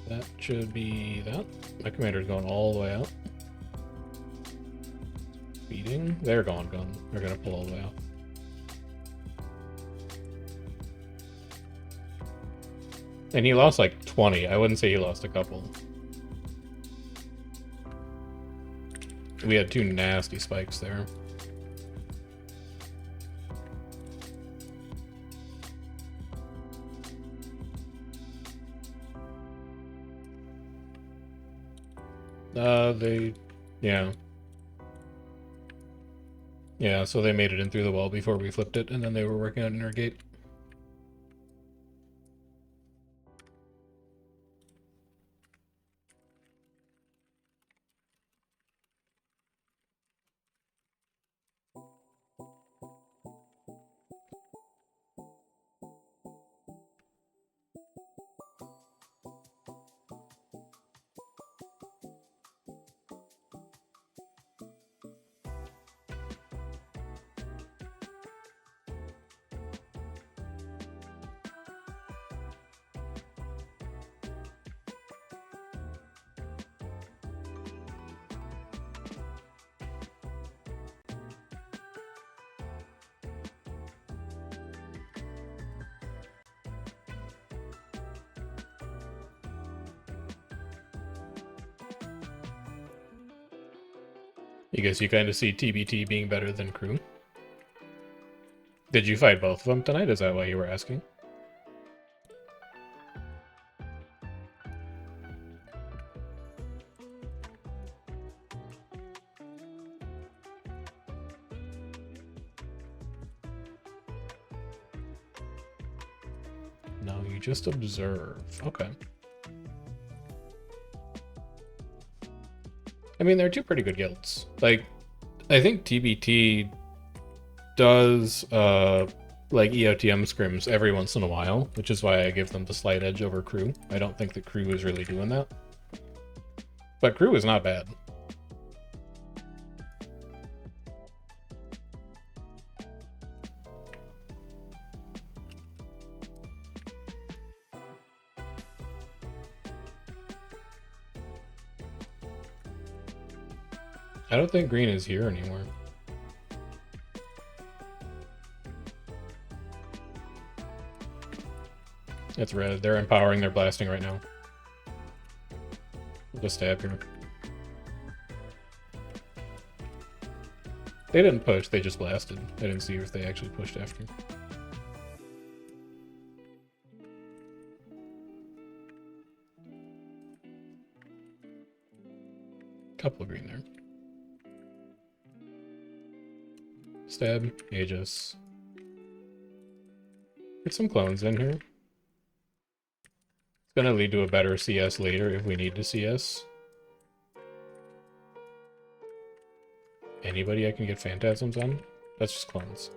[SPEAKER 1] That should be that. My commander's going all the way out. Beating. They're gone. They're gonna pull all the way out. And he lost like 20. I wouldn't say he lost a couple. We had two nasty spikes there. Yeah. Yeah, so they made it in through the wall before we flipped it, and then they were working on inner gate. I guess you kind of see TBT being better than crew. Did you fight both of them tonight? Is that why you were asking? No, you just observe. Okay. I mean, they're two pretty good guilds. Like, I think TBT does, like, EOTM scrims every once in a while, which is why I give them the slight edge over crew. I don't think the crew is really doing that. But crew is not bad. I don't think green is here anymore. It's red. They're empowering their blasting right now. Just stab here. They didn't push, they just blasted. I didn't see if they actually pushed after. Couple of green there. Stab, Aegis. Get some clones in here. It's gonna lead to a better CS later if we need to CS. Anybody I can get phantasms on? That's just clones.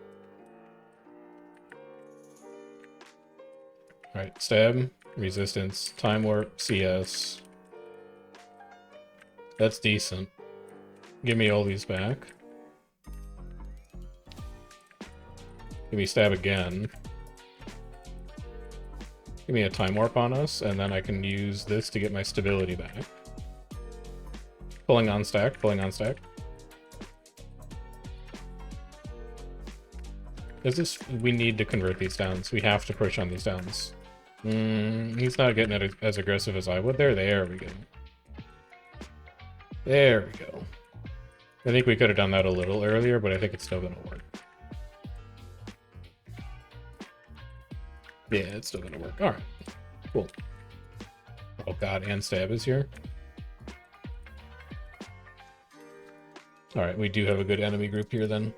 [SPEAKER 1] Alright, stab, resistance, time warp, CS. That's decent. Give me all these back. Give me stab again. Give me a time warp on us, and then I can use this to get my stability back. Pulling on stack, pulling on stack. We need to convert these downs. We have to push on these downs. He's not getting it as aggressive as I would there. There we go. There we go. I think we could have done that a little earlier, but I think it's still going to work. Yeah, it's still going to work. Alright. Cool. Oh god, and stab is here. Alright, we do have a good enemy group here then.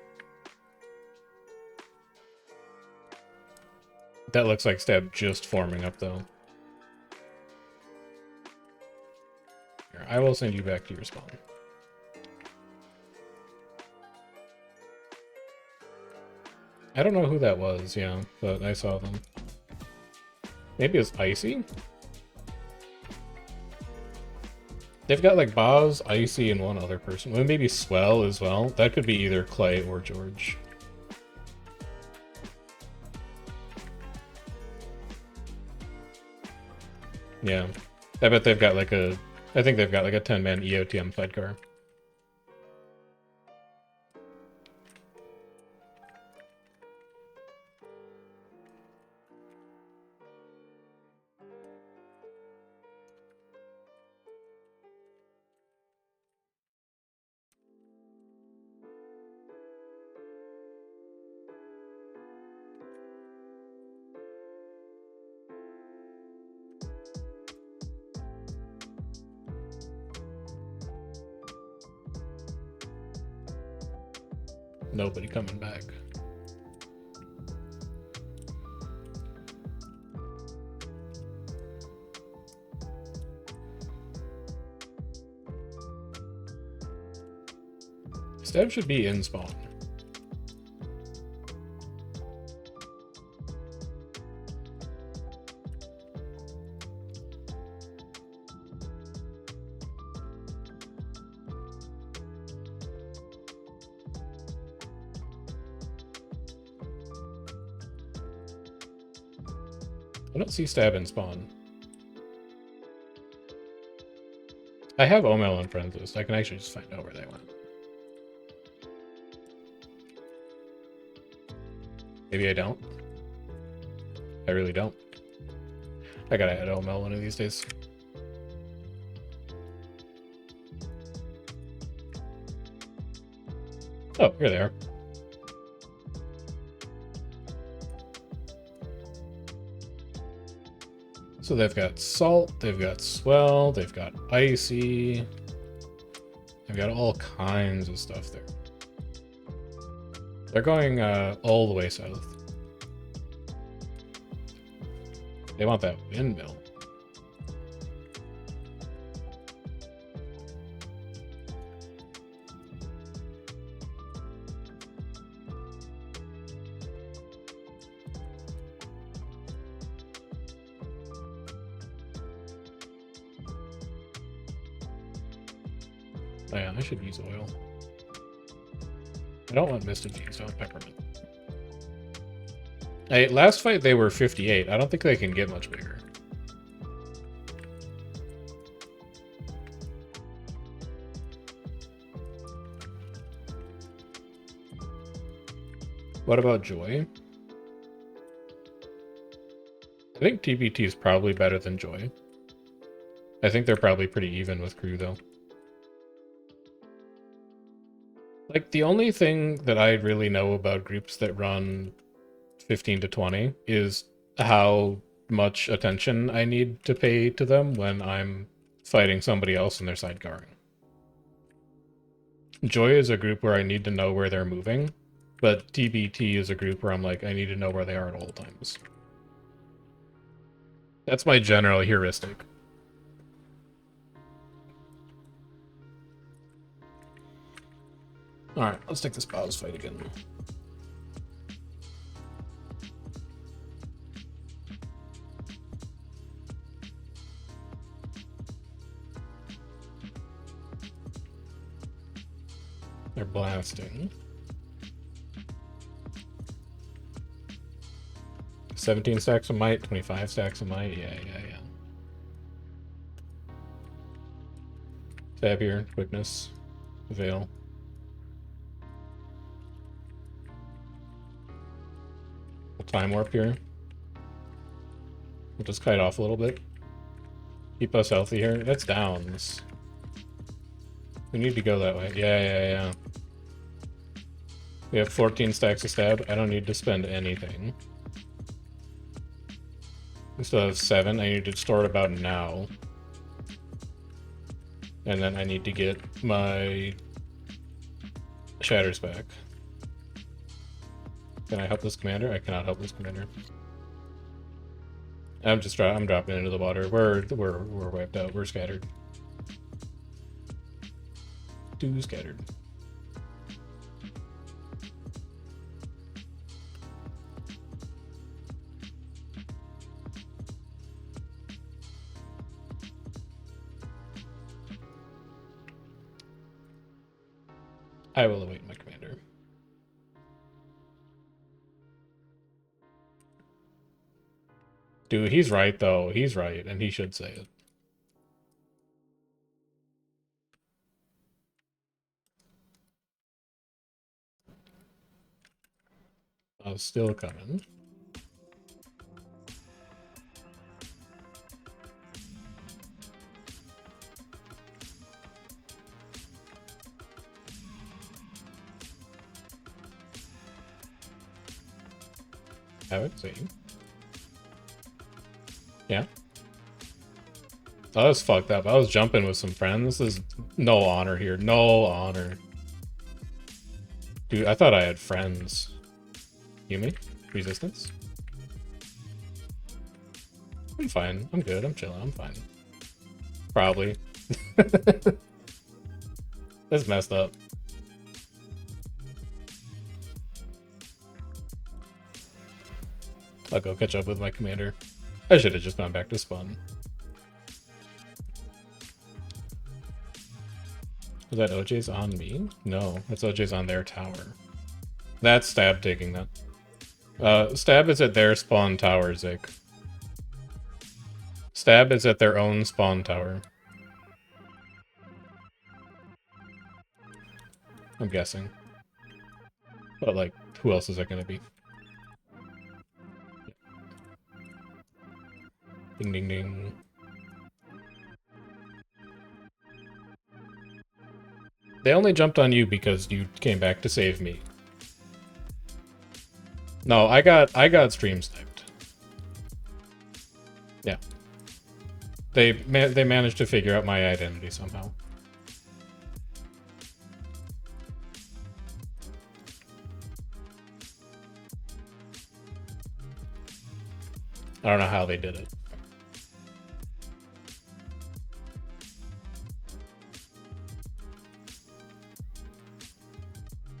[SPEAKER 1] That looks like stab just forming up though. Here, I will send you back to your spawn. I don't know who that was, yeah, but I saw them. Maybe it's Icy? They've got like Boz, Icy, and one other person. Well, maybe Swell as well. That could be either Clay or George. Yeah. I bet they've got like a... I think they've got like a 10-man EOTM sidecar. Nobody coming back. Stab should be in spawn. I don't see stab in spawn. I have Omel on friends list. I can actually just find out where they went. Maybe I don't. I really don't. I gotta add Omel one of these days. Oh, here they are. So they've got Salt, they've got Swell, they've got Icy. They've got all kinds of stuff there. They're going all the way south. They want that windmill. Oh yeah, I should use oil. I don't want Mist infused, I want peppermint. Hey, last fight they were 58. I don't think they can get much bigger. What about Joy? I think TBT is probably better than Joy. I think they're probably pretty even with crew though. Like, the only thing that I really know about groups that run 15 to 20 is how much attention I need to pay to them when I'm fighting somebody else and they're sidecarring. Joy is a group where I need to know where they're moving, But TBT is a group where I'm like, I need to know where they are at all times. That's my general heuristic. Alright, let's take this pause fight again. They're blasting. 17 stacks of might, 25 stacks of might. Yeah. Stab here, quickness, veil. We'll time warp here. We'll just kite off a little bit. Keep us healthy here. That's downs. We need to go that way. Yeah. We have 14 stacks of stab. I don't need to spend anything. We still have 7. I need to store it about now. And then I need to get my shatters back. Can I help this commander? I cannot help this commander. I'm dropping into the water. We're wiped out. We're scattered. Too scattered. I will await my commander. Dude, he's right, though. He's right, and he should say it. I was still coming. I would see. Yeah. I was fucked up. I was jumping with some friends. This is no honor here. No honor. Dude, I thought I had friends. Yumi? Resistance? I'm fine. I'm good. I'm chilling. I'm fine. Probably. That's messed up. I'll go catch up with my commander. I should have just gone back to spawn. Is that OJ's on me? No, that's OJ's on their tower. That's Stab taking that. Stab is at their spawn tower, Zik. Stab is at their own spawn tower. I'm guessing. But, like, who else is it gonna be? Ding, ding, ding. They only jumped on you because you came back to save me. No, I got stream sniped. Yeah. They managed to figure out my identity somehow. I don't know how they did it.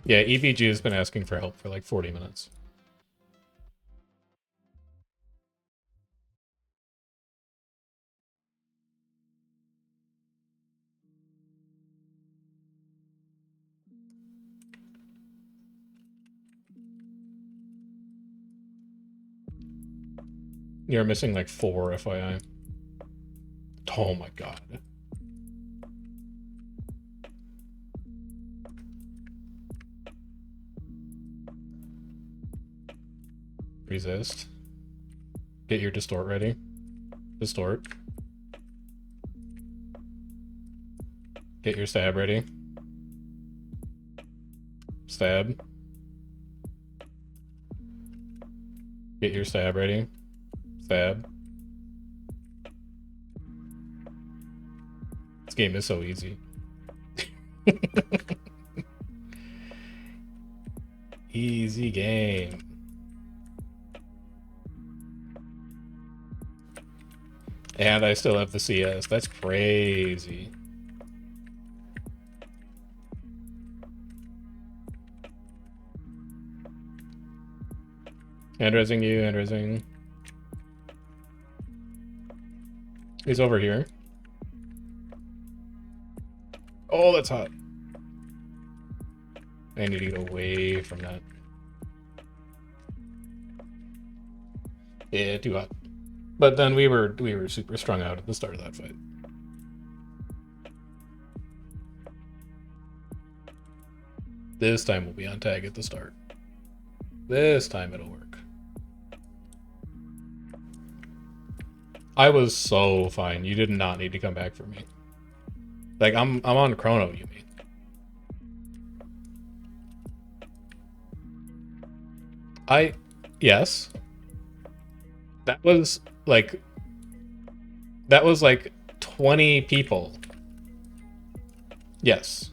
[SPEAKER 1] Yeah, EVG has been asking for help for like 40 minutes. You're missing like 4, FYI. Oh my god. Resist. Get your distort ready. Distort. Get your stab ready. Stab. Get your stab ready. Stab. This game is so easy. Easy game. And I still have the CS. That's crazy. Hand-raising you, hand-raising. He's over here. Oh, that's hot. I need to get away from that. Yeah, too hot. But then we were super strung out at the start of that fight. This time we'll be on tag at the start. This time it'll work. I was so fine. You did not need to come back for me. Like I'm on Chrono, you mean? Yes. That was like 20 people. Yes.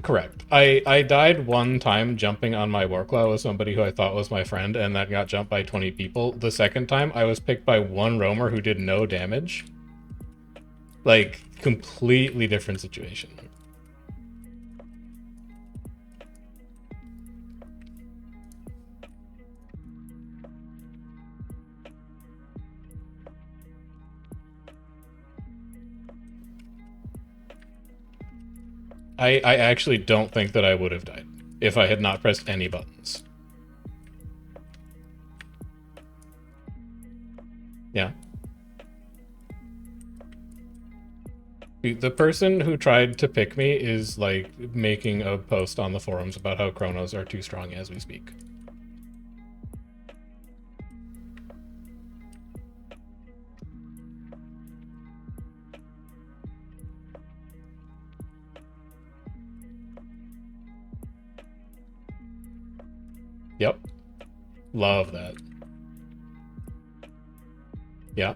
[SPEAKER 1] Correct. I died one time jumping on my Warclaw with somebody who I thought was my friend, and that got jumped by 20 people. The second time, I was picked by one roamer who did no damage. Like, completely different situation. I actually don't think that I would have died if I had not pressed any buttons. Yeah. The person who tried to pick me is, like, making a post on the forums about how Chronos are too strong as we speak. Yep. Love that. Yeah.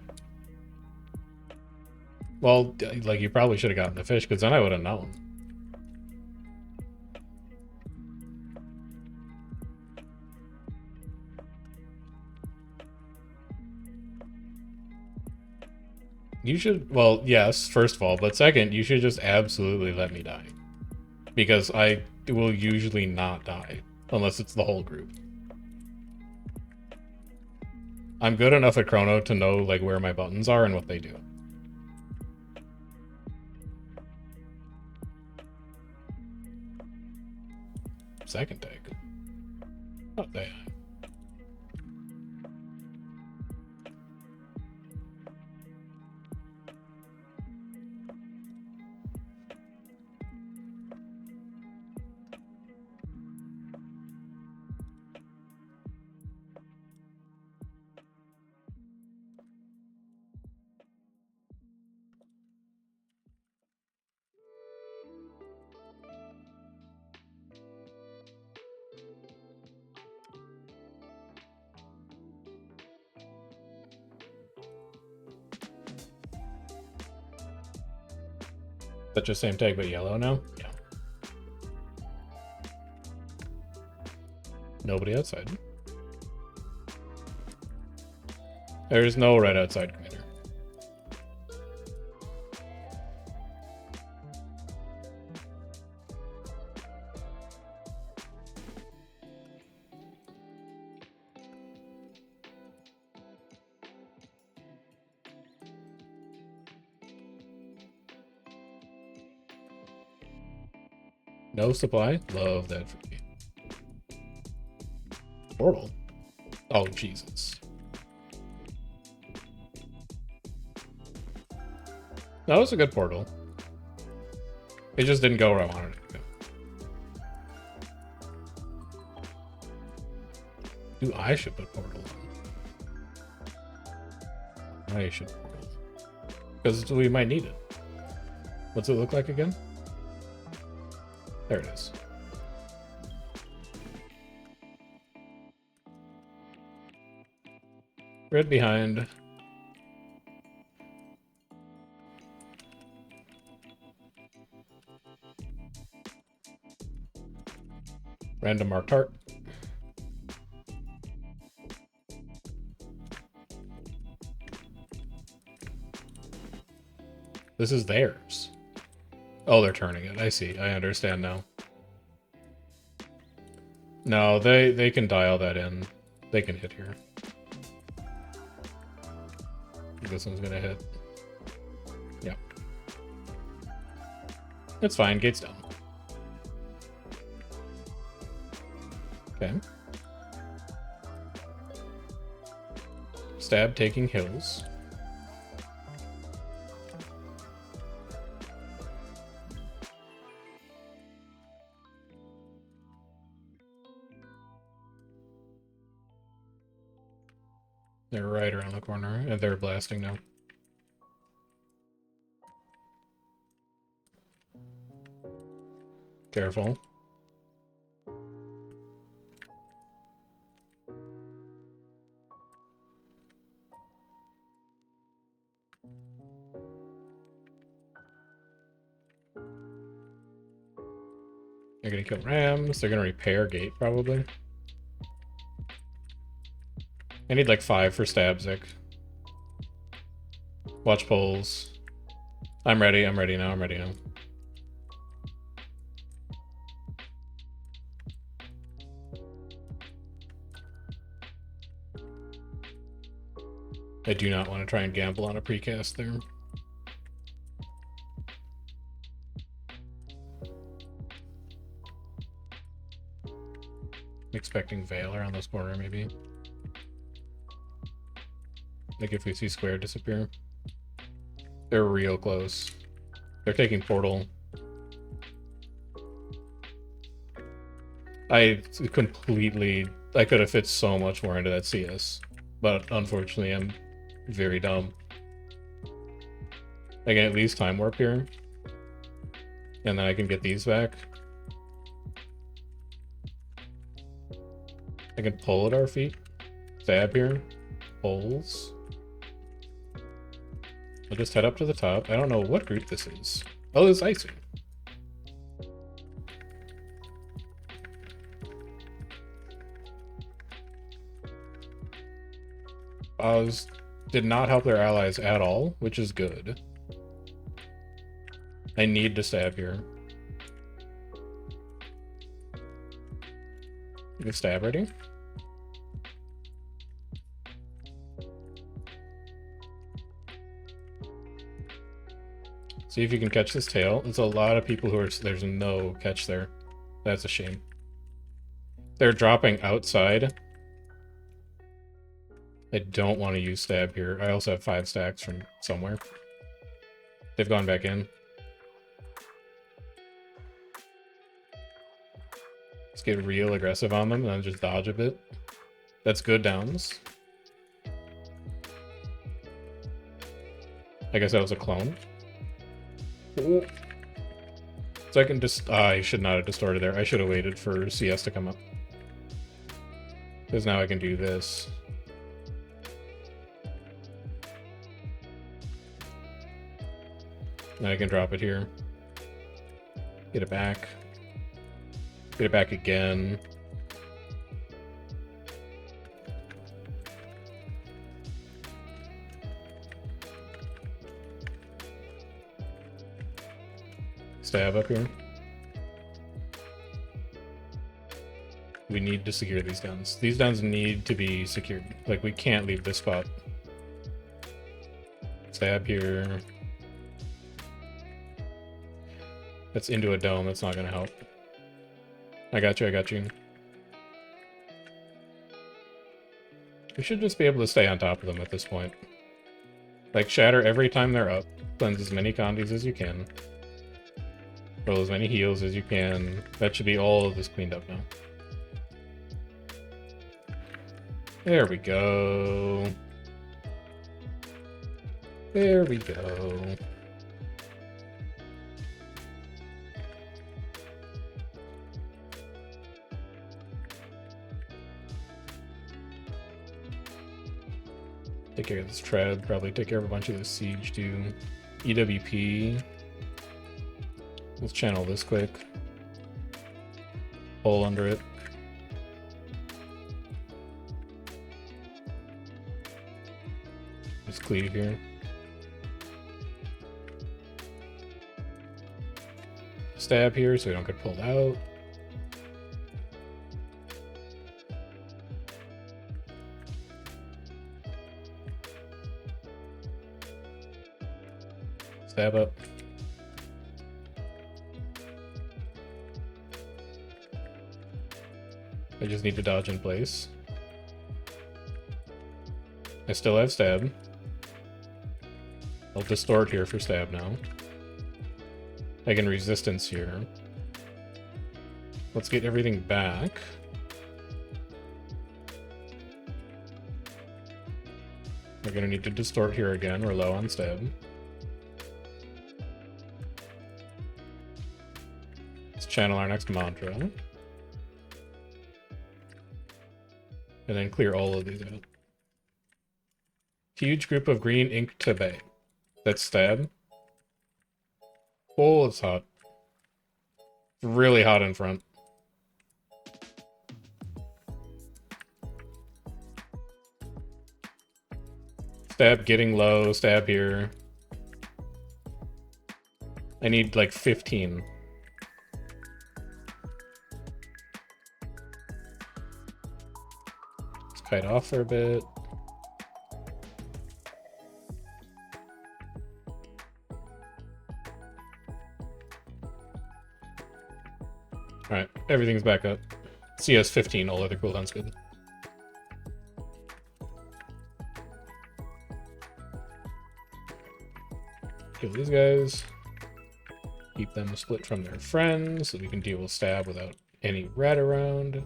[SPEAKER 1] Well, like, you probably should have gotten the fish, because then I would have known. You should, well, yes, first of all, but second, you should just absolutely let me die. Because I will usually not die, unless it's the whole group. I'm good enough at Chrono to know, like, where my buttons are and what they do. Second tag. Oh, they. That's just same tag but yellow now? Yeah. Nobody outside. There's no red outside, Commander. No supply? Love that for me. Portal? Oh, Jesus. That was a good portal. It just didn't go where I wanted it to go. Ooh, I should put portal on. I should portal. Because we might need it. What's it look like again? There it is. Red behind. Random marked heart. This is theirs. Oh, they're turning it. I see. I understand now. No, they can dial that in. They can hit here. This one's gonna hit. Yep. It's fine. Gate's down. Okay. Stab taking hills. They're right around the corner, and they're blasting now. Careful. They're gonna kill rams. They're gonna repair gate, probably. I need like 5 for stab, Zik. Watch poles. I'm ready now, I'm ready now. I do not want to try and gamble on a precast there. I'm expecting Veil around this corner, maybe. Like if we see square disappear. They're real close. They're taking portal. I could have fit so much more into that CS. But unfortunately I'm very dumb. I can at least time warp here. And then I can get these back. I can pull at our feet. Stab here. Pulls. I'll just head up to the top. I don't know what group this is. Oh, it's icing. Oz did not help their allies at all, which is good. I need to stab here. You stab ready? See if you can catch this tail. There's a lot of people who are... There's no catch there. That's a shame. They're dropping outside. I don't want to use stab here. I also have 5 stacks from somewhere. They've gone back in. Let's get real aggressive on them and then just dodge a bit. That's good downs. I guess that was a clone. Ooh. So I can just... I should not have distorted there. I should have waited for CS to come up. Because now I can do this. Now I can drop it here. Get it back. Get it back again. Stab up here. We need to secure these guns. These guns need to be secured. Like, we can't leave this spot. Stab here. That's into a dome. That's not going to help. I got you. I got you. We should just be able to stay on top of them at this point. Like, shatter every time they're up. Cleanse as many condies as you can. Roll as many heals as you can. That should be all of this cleaned up now. There we go. There we go. Take care of this tread, probably take care of a bunch of this siege too. EWP. Let's channel this quick. Pull under it. Just cleave here. Stab here so we don't get pulled out. Stab up. I just need to dodge in place. I still have stab. I'll distort here for stab now. I can resistance here. Let's get everything back. We're gonna need to distort here again. We're low on stab. Let's channel our next mantra. And then clear all of these out. Huge group of green ink to bay. That's stab. Oh, it's hot. It's really hot in front. Stab getting low, stab here. I need like 15. Let's kite off for a bit. Alright, everything's back up. CS 15, all other cooldowns good. Kill these guys. Keep them split from their friends so we can deal with stab without any red around.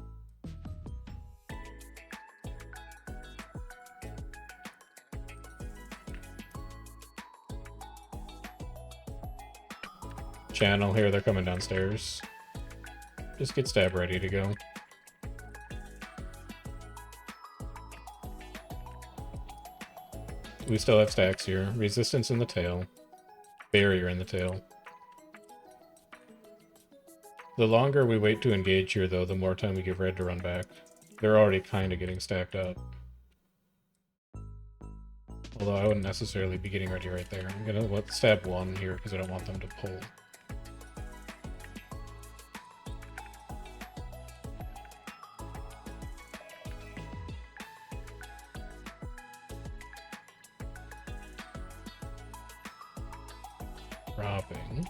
[SPEAKER 1] Channel here, they're coming downstairs. Just get stab ready to go. We still have stacks here. Resistance in the tail. Barrier in the tail. The longer we wait to engage here, though, the more time we give red to run back. They're already kind of getting stacked up. Although I wouldn't necessarily be getting ready right there. I'm gonna stab one here because I don't want them to pull. Dropping.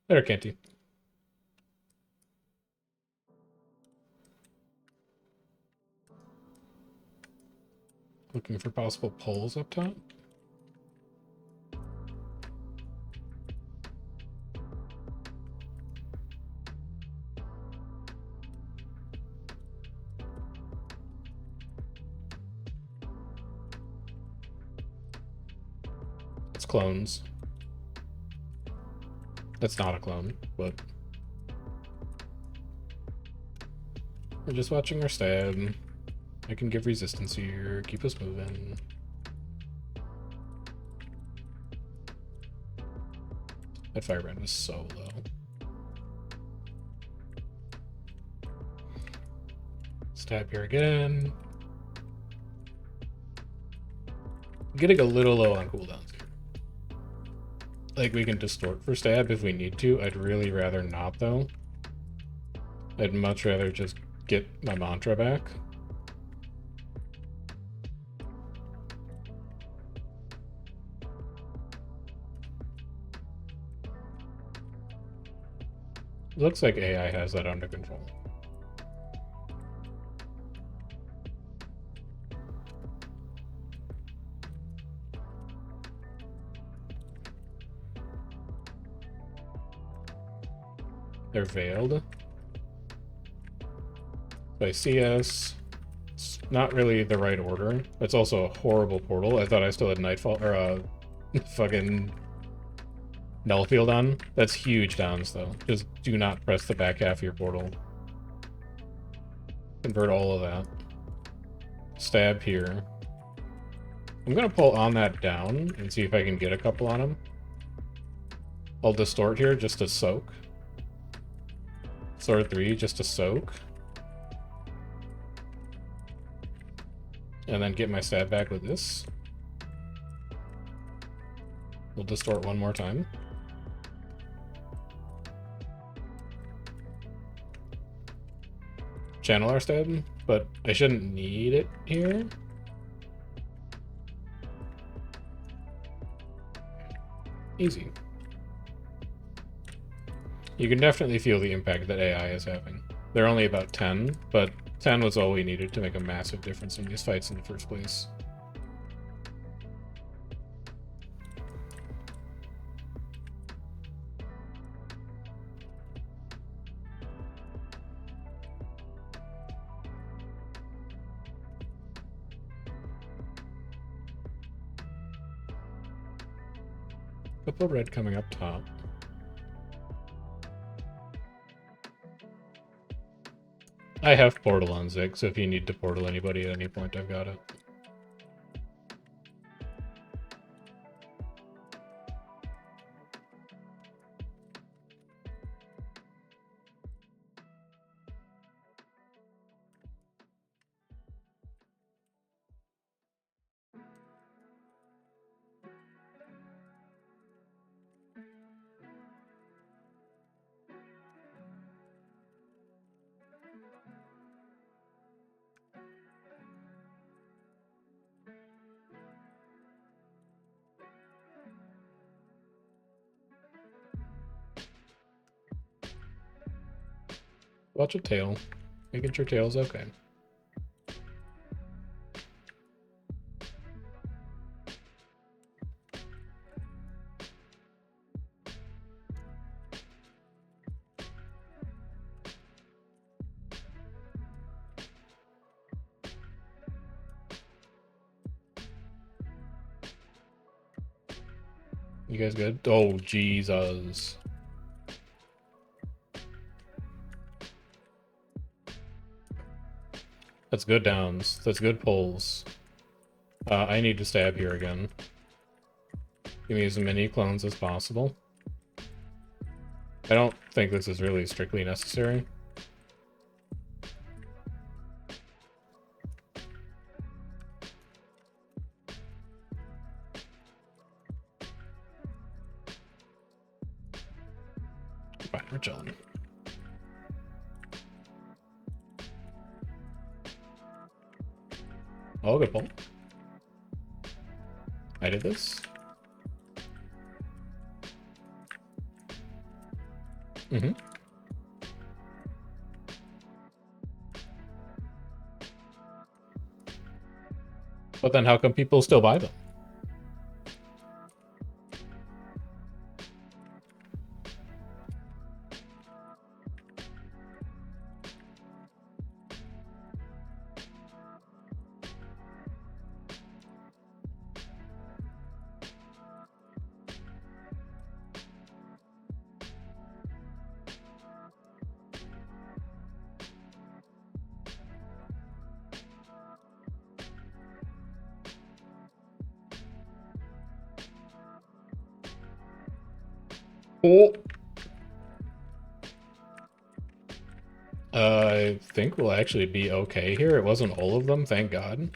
[SPEAKER 1] There, Kenty. Looking for possible pulls up top. It's clones. That's not a clone, but we're just watching our stab. I can give resistance here, keep us moving. That firebrand was so low. Stab here again. I'm getting a little low on cooldowns here. Like, we can distort for stab if we need to. I'd really rather not, though. I'd much rather just get my mantra back. Looks like AI has that under control. They're veiled by CS. It's not really the right order. It's also a horrible portal. I thought I still had Nightfall or fucking Nullfield on. That's huge downs though. Just do not press the back half of your portal. Convert all of that. Stab here. I'm gonna pull on that down and see if I can get a couple on him. I'll distort here just to soak. Sword 3 just to soak. And then get my stab back with this. We'll distort one more time. Channel our stab, but I shouldn't need it here. Easy. You can definitely feel the impact that AI is having. They're only about 10, but 10 was all we needed to make a massive difference in these fights in the first place. Couple red coming up top. I have portal on Zig, so if you need to portal anybody at any point, I've got it. Watch a tail. Making sure tail's okay. You guys good? Oh, Jesus. That's good downs. That's good pulls. I need to stab here again. Give me as many clones as possible. I don't think this is really strictly necessary. Fine, we're chilling. Oh, good pull. I did this. Mm-hmm. But then how come people still buy them? Oh. I think we'll actually be okay here. It wasn't all of them, thank God.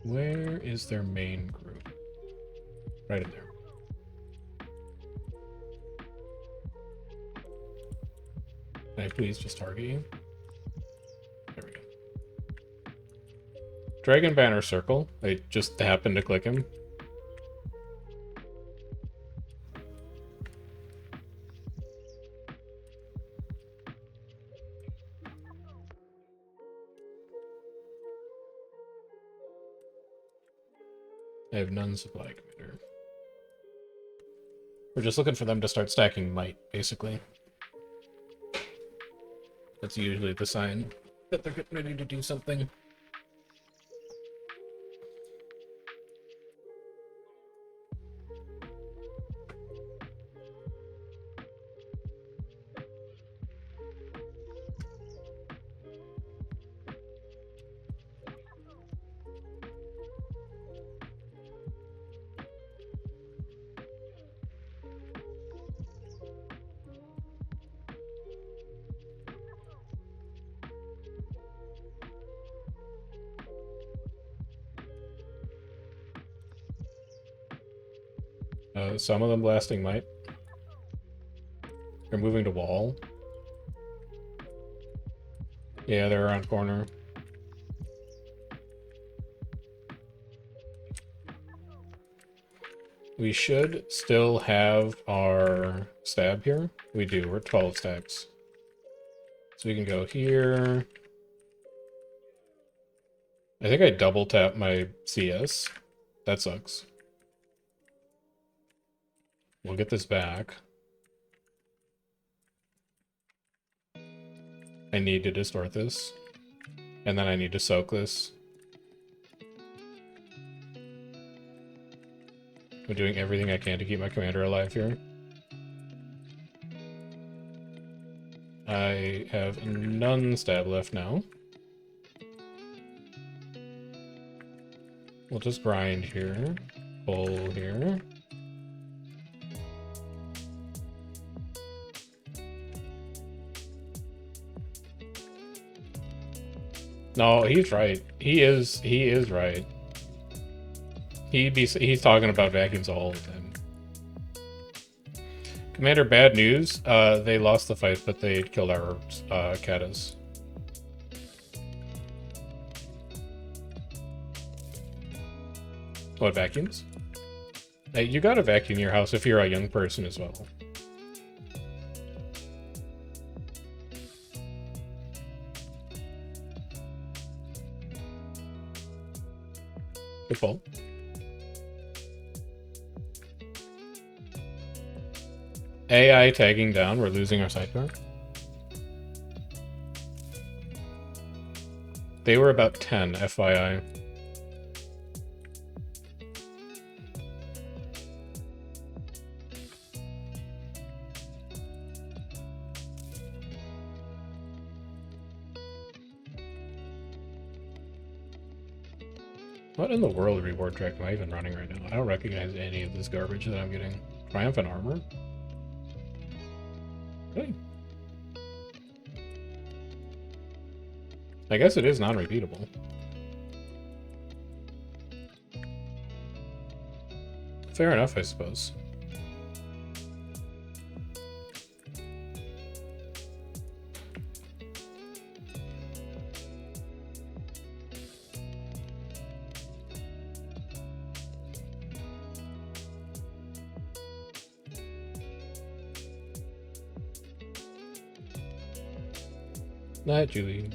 [SPEAKER 1] Where is their main group? Right in there. Can I please just target you? There we go. Dragon Banner Circle. I just happened to click him. I have none supply commander. We're just looking for them to start stacking might, basically. That's usually the sign that they're getting ready to do something. Some of them blasting might. They're moving to wall. Yeah, they're around corner. We should still have our stab here. We do. We're 12 stacks. So we can go here. I think I double tap my CS. That sucks. We'll get this back. I need to distort this. And then I need to soak this. I'm doing everything I can to keep my commander alive here. I have none stab left now. We'll just grind here. Pull here. No, he's right. He is right. He's talking about vacuums all the time. Commander, bad news. They lost the fight, but they killed our Katas. What, vacuums? Hey, you gotta vacuum your house if you're a young person as well. Good pull. AI tagging down, we're losing our sidecar. They were about 10, FYI. What in the world reward track am I even running right now? I don't recognize any of this garbage that I'm getting. Triumphant armor? Really? I guess it is non-repeatable. Fair enough, I suppose. Night, Julie.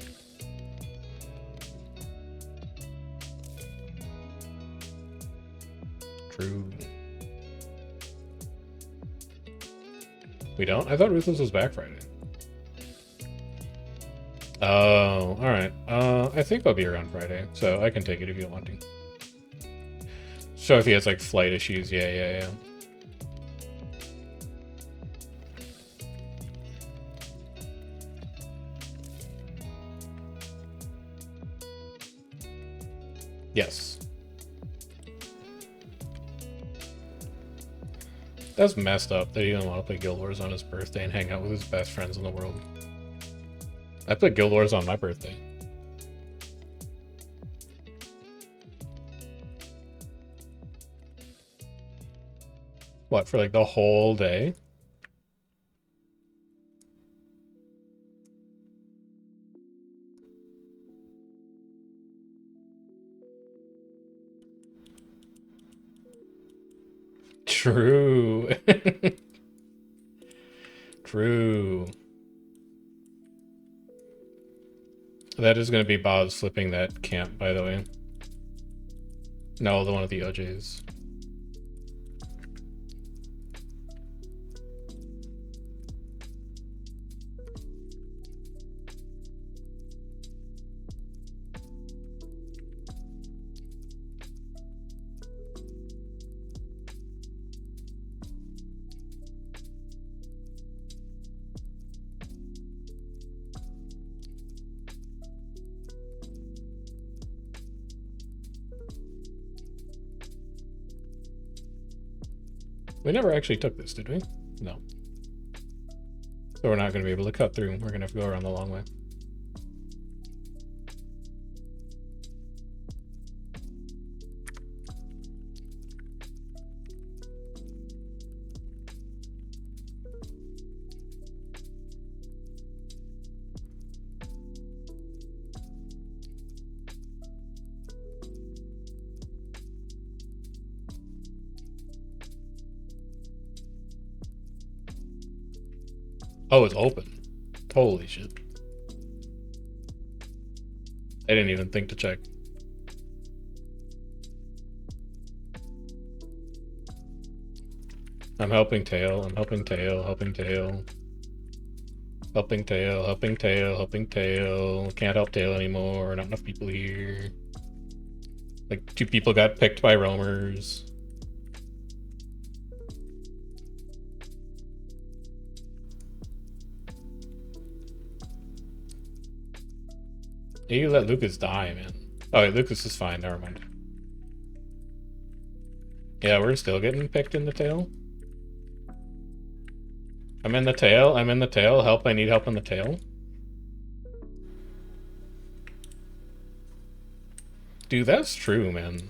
[SPEAKER 1] True. We don't? I thought Ruthless was back Friday. Oh, alright. I think I'll be around Friday, so I can take it if you want to. So if he has, like, flight issues, yeah. Yes. That's messed up that he didn't want to play Guild Wars on his birthday and hang out with his best friends in the world. I played Guild Wars on my birthday. What, for like the whole day? True. True. That is going to be Boz flipping that camp, by the way. No, the one of the OJs. We never actually took this, did we? No. So we're not going to be able to cut through. We're going to have to go around the long way. Oh, it's open. Holy shit. I didn't even think to check. I'm helping tail, I'm helping tail, helping tail. Helping tail, helping tail, helping tail. Can't help tail anymore, not enough people here. Like 2 people got picked by roamers. You let Lucas die, man. Oh, wait, Lucas is fine, never mind. Yeah, we're still getting picked in the tail. I'm in the tail, I'm in the tail. Help, I need help in the tail. Dude, that's true, man.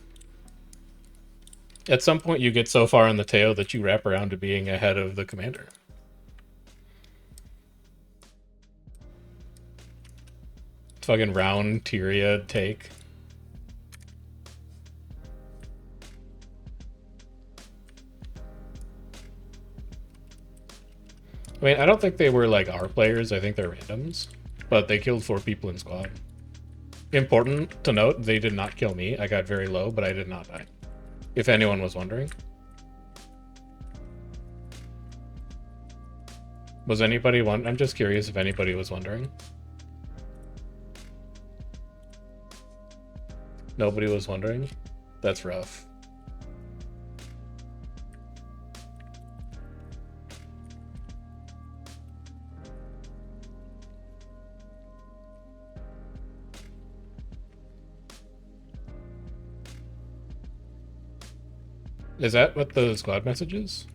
[SPEAKER 1] At some point you get so far in the tail that you wrap around to being ahead of the commander. Fucking round Tyria take. I mean, I don't think they were like our players, I think they're randoms. But they killed 4 people in squad. Important to note, they did not kill me. I got very low, but I did not die. If anyone was wondering. Was anybody I'm just curious if anybody was wondering. Nobody was wondering? That's rough. Is that what the squad message is?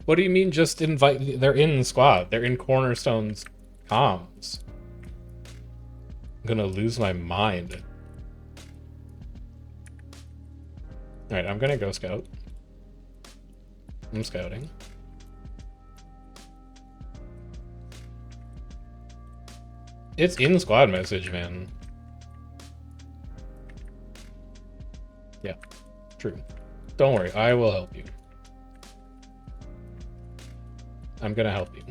[SPEAKER 1] What do you mean just invite? They're in squad. They're in Cornerstone's comms. I'm gonna lose my mind. Alright, I'm gonna go scout. I'm scouting. It's in squad message, man. Yeah, true. Don't worry, I will help you. I'm gonna help you.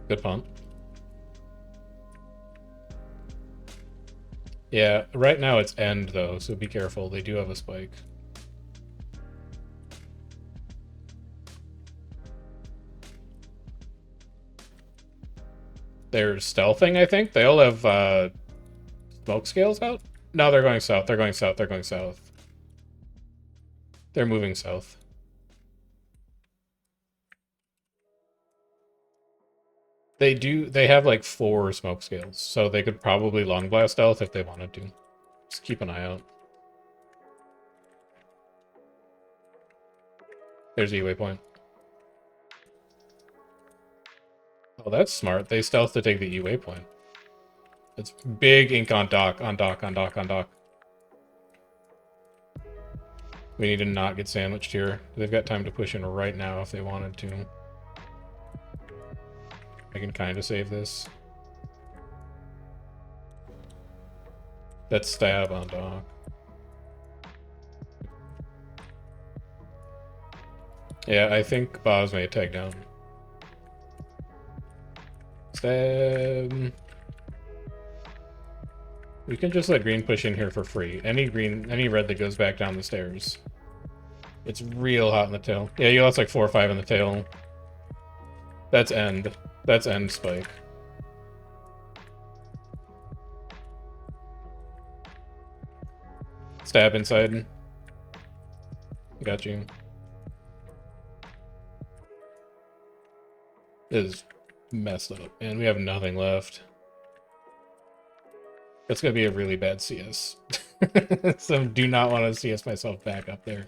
[SPEAKER 1] Good punt. Yeah, right now it's end though, so be careful. They do have a spike. They're stealthing, I think. They all have smoke scales out? No, they're going south. They're going south. They're going south. They're moving south. They have like 4 smoke scales, so they could probably long blast stealth if they wanted to. Just keep an eye out. There's a waypoint. Oh, that's smart. They stealth to take the E waypoint. It's big ink on dock, on dock, on dock, on dock. We need to not get sandwiched here. They've got time to push in right now if they wanted to. I can kind of save this. That stab on dock. Yeah, I think Boz may tag down. Stab. We can just let green push in here for free. Any red that goes back down the stairs. It's real hot in the tail. Yeah, you lost like 4 or 5 in the tail. That's end. That's end spike. Stab inside. Got you. This is messed up, and we have nothing left. That's gonna be a really bad CS. So do not want to CS myself back up there.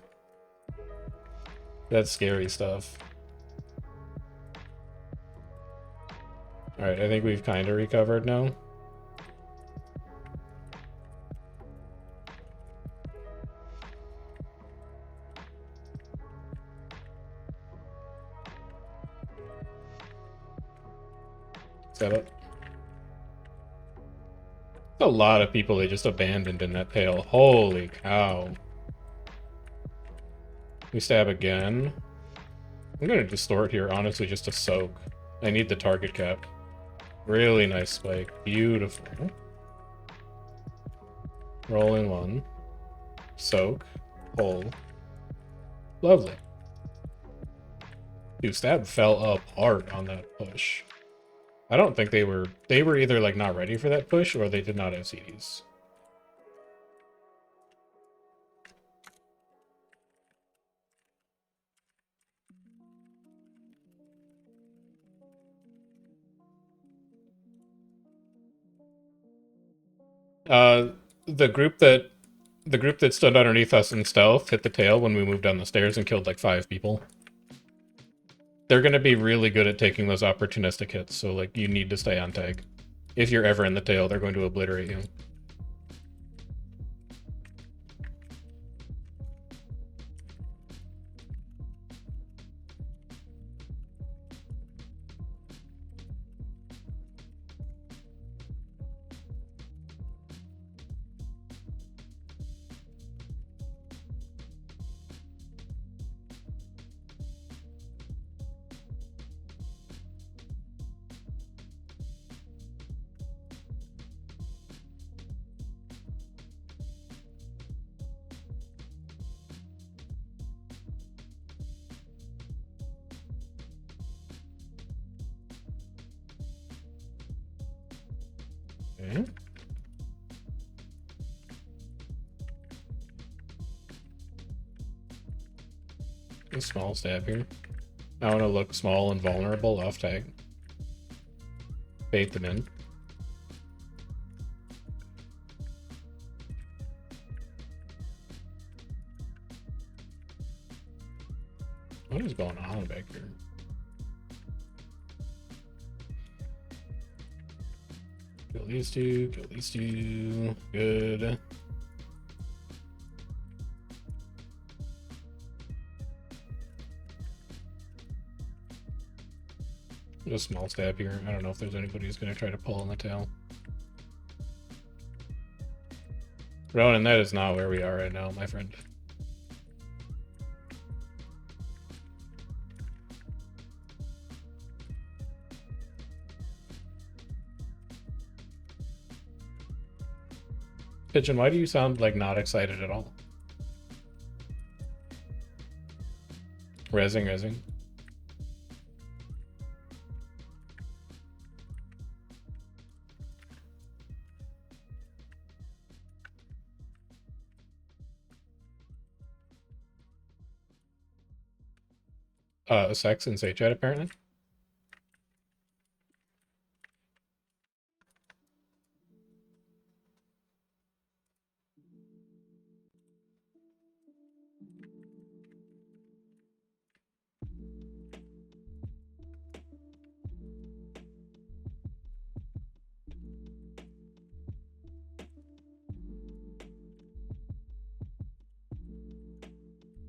[SPEAKER 1] That's scary stuff. Alright, I think we've kind of recovered now. Set up. A lot of people they just abandoned in that tail. Holy cow. We stab again. I'm gonna distort here, honestly, just to soak. I need the target cap. Really nice spike. Beautiful. Roll in one. Soak. Pull. Lovely. Dude, stab fell apart on that push. I don't think they were either like not ready for that push or they did not have CDs. The group that stood underneath us in stealth hit the tail when we moved down the stairs and killed like 5 people. They're going to be really good at taking those opportunistic hits, so like you need to stay on tag. If you're ever in the tail, they're going to obliterate you. Okay. A small stab here. I want to look small and vulnerable off tag. Bait them in. What is going on back here? Kill these two, kill these two. Good. Just a small stab here. I don't know if there's anybody who's going to try to pull on the tail. Ronan, that is not where we are right now, my friend. Pigeon, why do you sound like not excited at all? Rezzing. Sex and say chat apparently.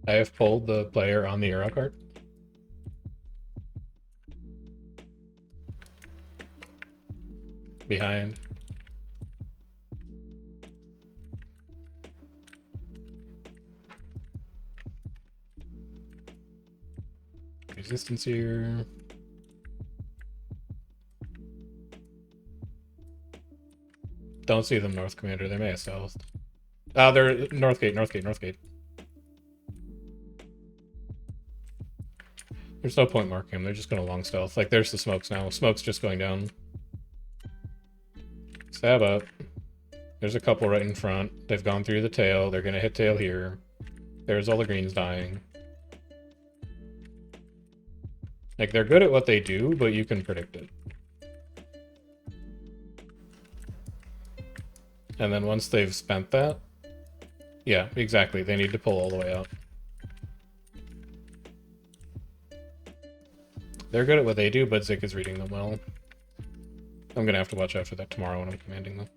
[SPEAKER 1] I have pulled the player on the Euro card. Behind. resistance here. Don't see them, North Commander. They may have stealthed. They're North Gate, North Gate, North Gate. There's no point marking them. They're just going to long stealth. Like, there's the smokes now. Smoke's just going down. Stab up. There's a couple right in front. They've gone through the tail. They're going to hit tail here. There's all the greens dying. Like, they're good at what they do, but you can predict it. And then once they've spent that... Yeah, exactly. They need to pull all the way out. They're good at what they do, but Zik is reading them well. I'm going to have to watch after that tomorrow when I'm commanding them.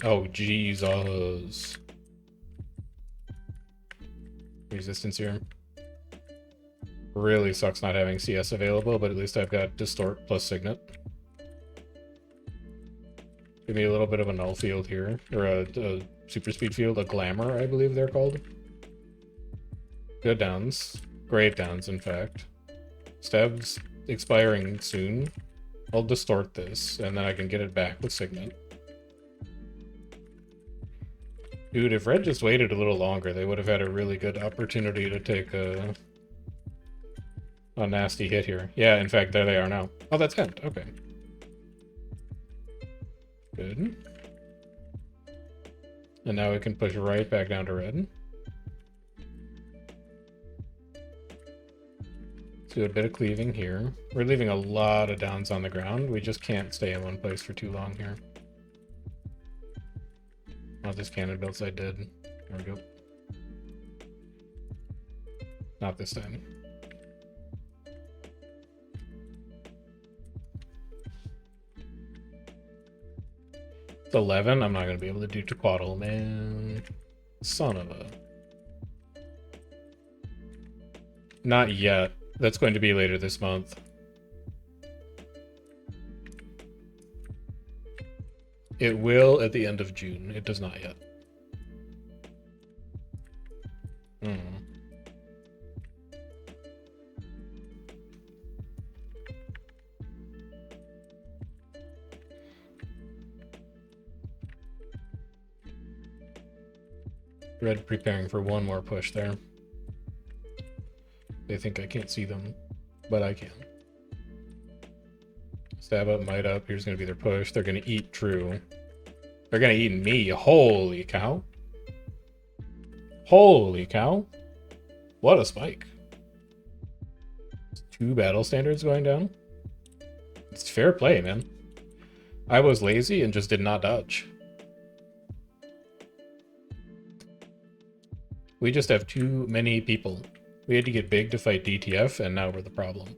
[SPEAKER 1] Oh, Jesus. Resistance here. Really sucks not having CS available, but at least I've got Distort plus Signet. Give me a little bit of a null field here, or a super speed field, a glamour, I believe they're called. Good downs. Great downs, in fact. Stab's expiring soon. I'll distort this, and then I can get it back with Signet. Dude, if Red just waited a little longer, they would have had a really good opportunity to take a nasty hit here. Yeah, in fact, there they are now. Oh, that's Hent. Okay. Good. And now we can push right back down to Red. Let's do a bit of cleaving here. We're leaving a lot of downs on the ground. We just can't stay in one place for too long here. Oh, this cannon builds I did. There we go. Not this time. It's 11. I'm not going to be able to do Tequaddle, man. Son of a... Not yet. That's going to be later this month. It will at the end of June. It does not yet. Red preparing for one more push there. They think I can't see them, but I can. Stab up, might up. Here's going to be their push. They're going to eat true. They're going to eat me. Holy cow. Holy cow. What a spike. 2 battle standards going down. It's fair play, man. I was lazy and just did not dodge. We just have too many people. We had to get big to fight DTF, and now we're the problem.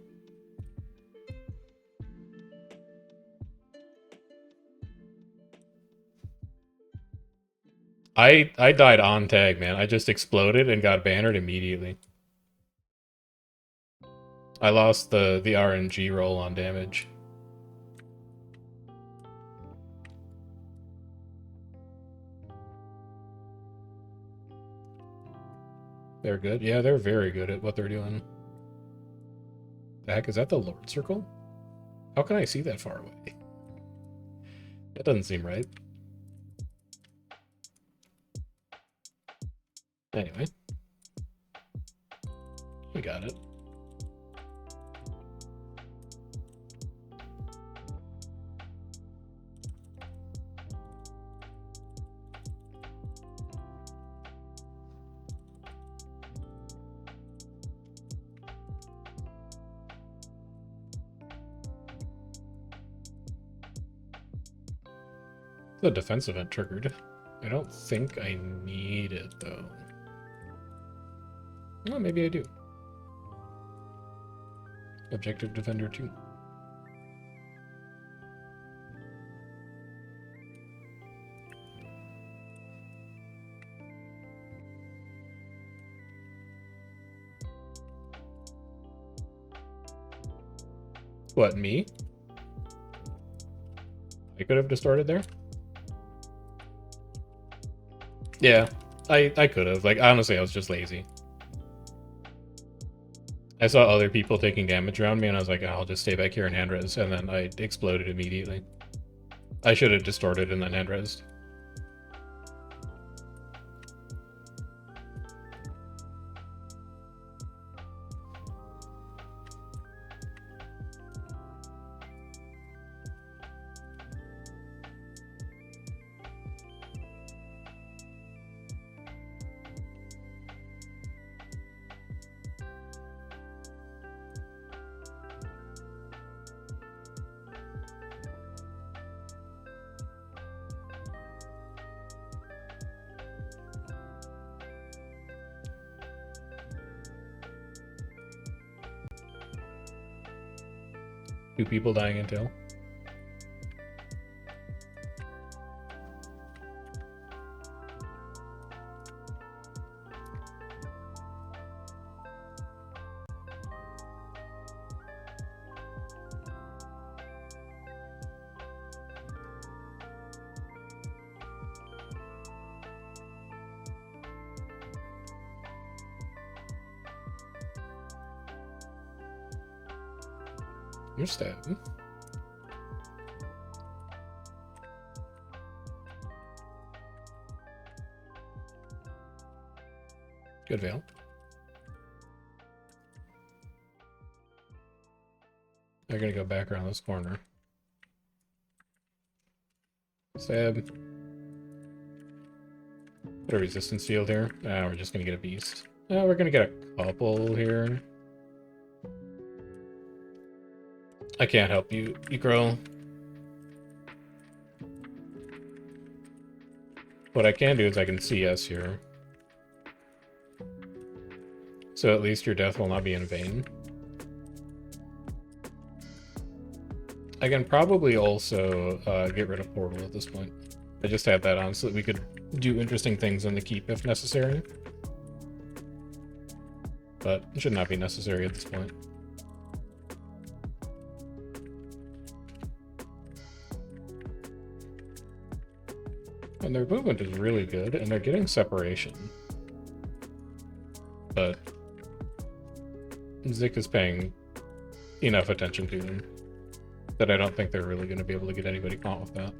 [SPEAKER 1] I died on tag, man. I just exploded and got bannered immediately. I lost the RNG roll on damage. They're good. Yeah, they're very good at what they're doing. The heck, is that the Lord Circle? How can I see that far away? That doesn't seem right. Anyway. We got it. The defense event triggered. I don't think I need it, though. Well, maybe I do. Objective Defender 2. What, me? I could have distorted there. Yeah, I could have. Like, honestly, I was just lazy. I saw other people taking damage around me, and I was like, oh, I'll just stay back here and hand res, and then I exploded immediately. I should have distorted and then hand resed. Two people dying in tail. You're stabbing. Good veil. They're gonna go back around this corner. Stab. Put a resistance field here. We're just gonna get a beast. We're gonna get a couple here. I can't help you, Equal. What I can do is I can CS here. So at least your death will not be in vain. I can probably also get rid of Portal at this point. I just had that on so that we could do interesting things in the keep if necessary. But it should not be necessary at this point. And their movement is really good, and they're getting separation. But Zik is paying enough attention to them that I don't think they're really going to be able to get anybody caught with that.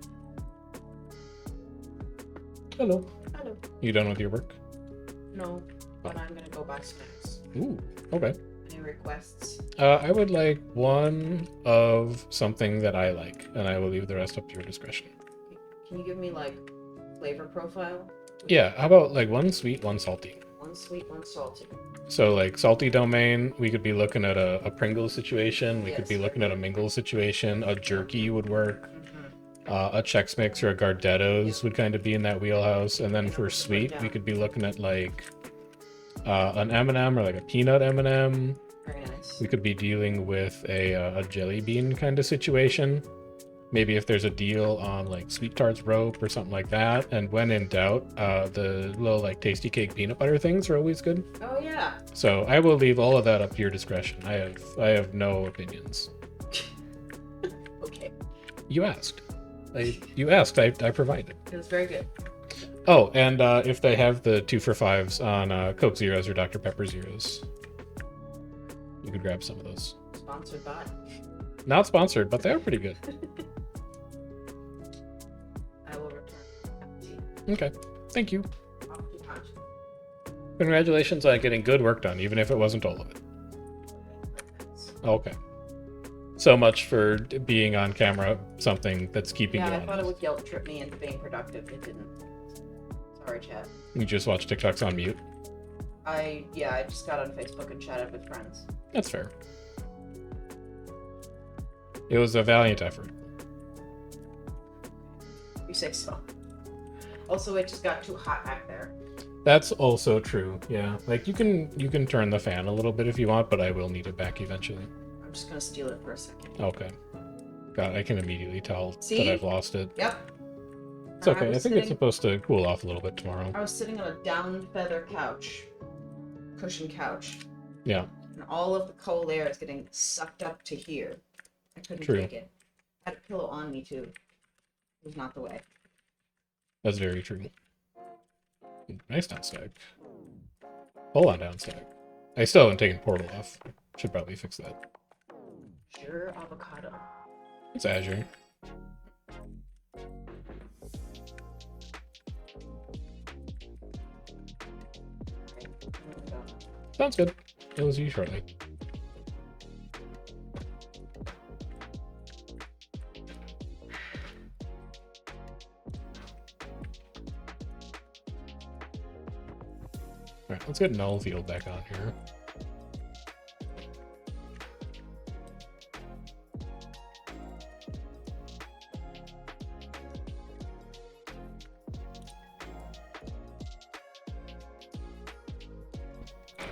[SPEAKER 1] Hello.
[SPEAKER 2] Hello.
[SPEAKER 1] You done with your work?
[SPEAKER 2] No, but I'm gonna go buy snacks.
[SPEAKER 1] Ooh, okay.
[SPEAKER 2] Any requests?
[SPEAKER 1] I would like one of something that I like, and I will leave the rest up to your discretion.
[SPEAKER 2] Can you give me like flavor profile?
[SPEAKER 1] Yeah, how about like one sweet, one salty?
[SPEAKER 2] One sweet, one salty.
[SPEAKER 1] So like salty domain, we could be looking at a Pringle situation, we could be looking at a Mingle situation, a jerky would work. A Chex Mix or a Gardettos would kind of be in that wheelhouse. And then for sweet, we could be looking at like an M&M or like a peanut M&M.
[SPEAKER 2] Very nice.
[SPEAKER 1] We could be dealing with a jelly bean kind of situation. Maybe if there's a deal on like Sweet Tarts Rope or something like that. And when in doubt, the little like Tasty Cake peanut butter things are always good.
[SPEAKER 2] Oh yeah.
[SPEAKER 1] So I will leave all of that up to your discretion. I have no opinions.
[SPEAKER 2] Okay.
[SPEAKER 1] You asked. You asked, I provided.
[SPEAKER 2] It was very good.
[SPEAKER 1] Oh, and if they have the 2 for 5s on Coke Zeros or Dr. Pepper Zeros, you could grab some of those.
[SPEAKER 2] Sponsored by.
[SPEAKER 1] Not sponsored, but they are pretty good.
[SPEAKER 2] I will return.
[SPEAKER 1] Okay, thank you.
[SPEAKER 2] Off to punch.
[SPEAKER 1] Congratulations on getting good work done, even if it wasn't all of it. Okay. So much for being on camera, something that's keeping you
[SPEAKER 2] Yeah, I
[SPEAKER 1] honest.
[SPEAKER 2] thought it would guilt trip me into being productive. It didn't. Sorry, chat.
[SPEAKER 1] You just watch TikToks on mute?
[SPEAKER 2] I just got on Facebook and chatted with friends.
[SPEAKER 1] That's fair. It was a valiant effort.
[SPEAKER 2] You say so. Also, it just got too hot back there.
[SPEAKER 1] That's also true, yeah. Like, you can turn the fan a little bit if you want, but I will need it back eventually.
[SPEAKER 2] I'm just gonna steal it for a second.
[SPEAKER 1] Okay. God, I can immediately tell
[SPEAKER 2] See?
[SPEAKER 1] that I've lost it.
[SPEAKER 2] Yep.
[SPEAKER 1] It's okay. I think it's supposed to cool off a little bit tomorrow.
[SPEAKER 2] I was sitting on a down feather couch, cushion couch,
[SPEAKER 1] Yeah.
[SPEAKER 2] and all of the cold air is getting sucked up to here. I couldn't
[SPEAKER 1] True.
[SPEAKER 2] take it. I had a pillow on me too. was not the way.
[SPEAKER 1] That's very true. Nice down stack. Hold on down stack. I still haven't taken portal off. Should probably fix that.
[SPEAKER 2] Sure, avocado.
[SPEAKER 1] It's Azure. Sounds good. It was you shortly. Alright, let's get Null Field back on here.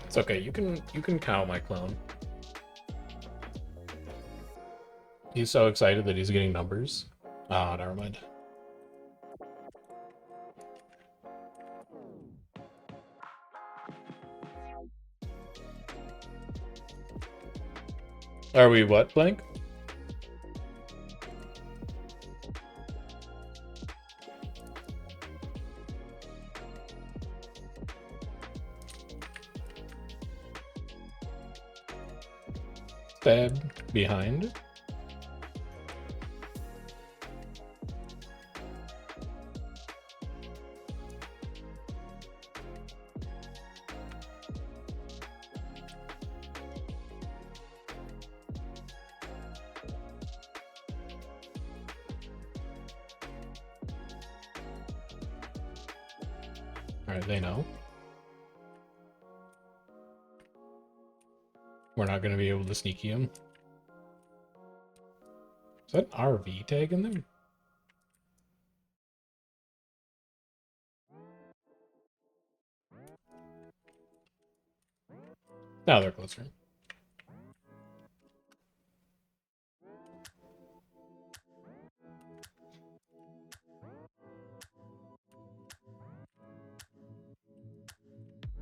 [SPEAKER 1] It's okay, you can cow my clone. He's so excited that he's getting numbers. Ah, never mind. Are we what, Blank? Stab behind. Alright, they know. We're not going to be able to sneaky him. Is that an RV tag in there? Now they're closer.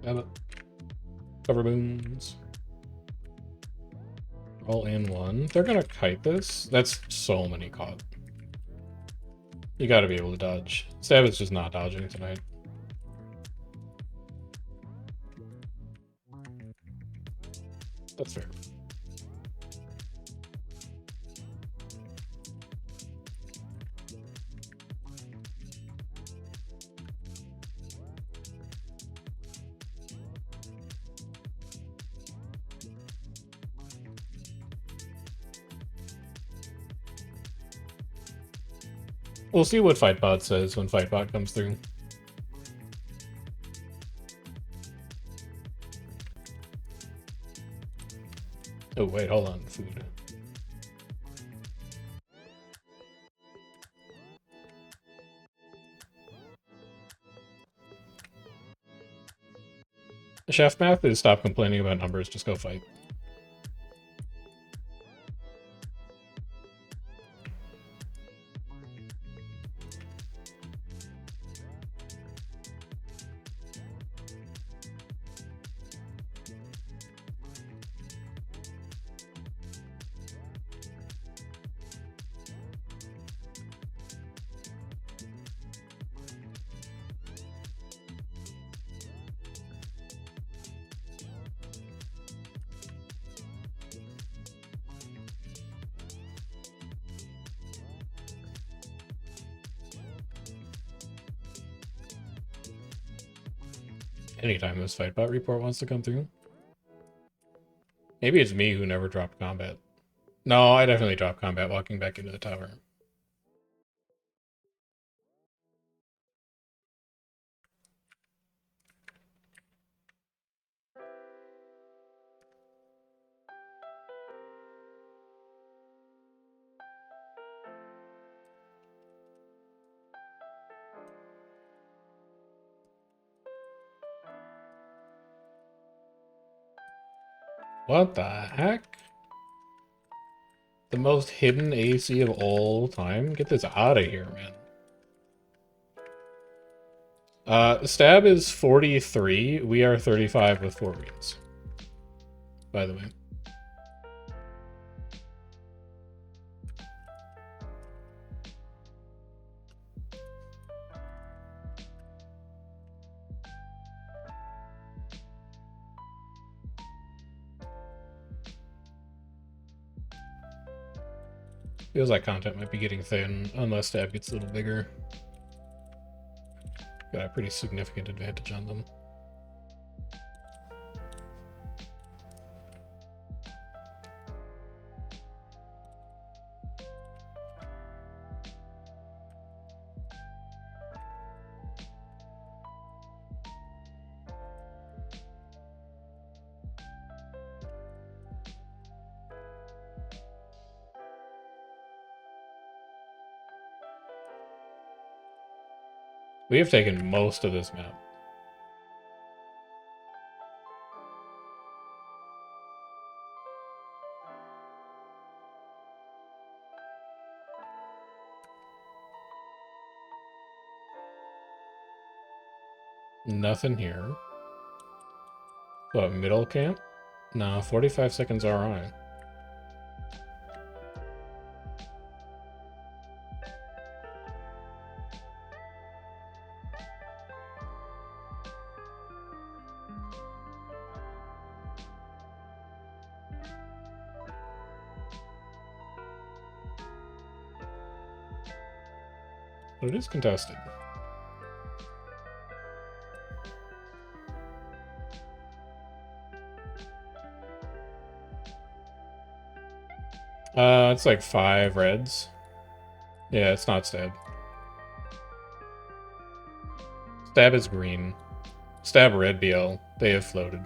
[SPEAKER 1] Have it. Cover boons. All in one. They're gonna kite this. That's so many caught. You gotta be able to dodge. Stab is just not dodging tonight. That's fair. We'll see what Fightbot says when Fightbot comes through. Oh, wait, hold on. Food. The chef math is stop complaining about numbers, just go fight. Anytime this Fightbot report wants to come through. Maybe it's me who never dropped combat. No, I definitely dropped combat walking back into the tower. What the heck? The most hidden AC of all time? Get this out of here, man. Stab is 43. We are 35 with 4 wins. By the way. Feels like content might be getting thin unless Stab gets a little bigger. Got a pretty significant advantage on them. We have taken most of this map. Nothing here. What, middle camp? No, 45 seconds RI. But it is contested. It's like 5 reds. Yeah, it's not Stab. Stab is green. Stab red BL. They have floated.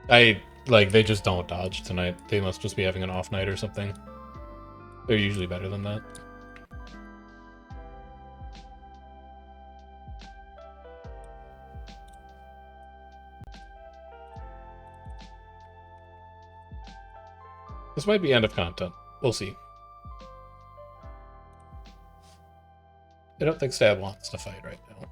[SPEAKER 1] They just don't dodge tonight. They must just be having an off night or something. They're usually better than that. This might be end of content. We'll see. I don't think Stab wants to fight right now.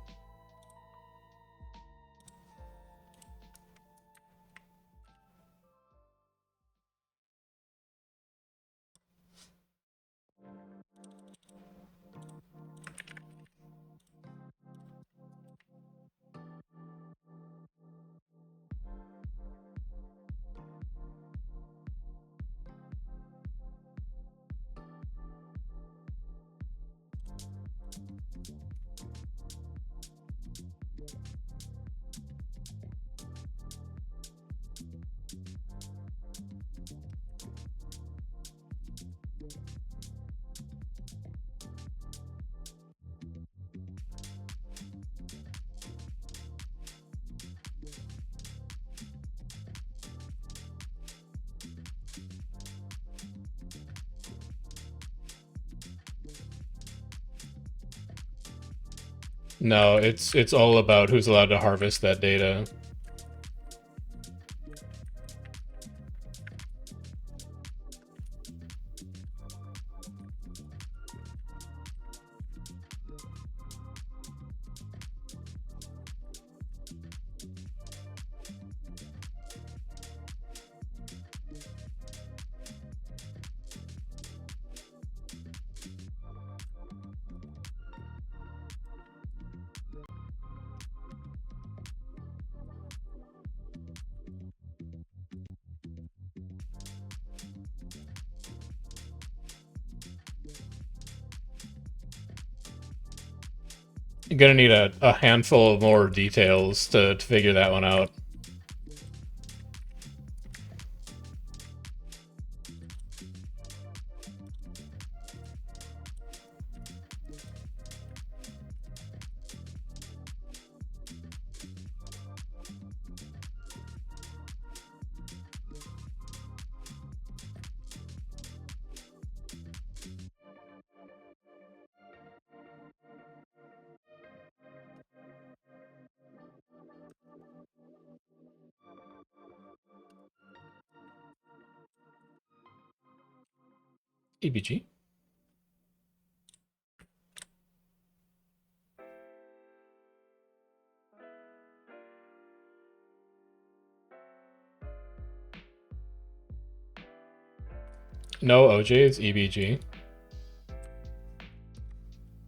[SPEAKER 1] No, it's all about who's allowed to harvest that data. You're gonna need a handful of more details to figure that one out. EBG. No OJ, it's EBG.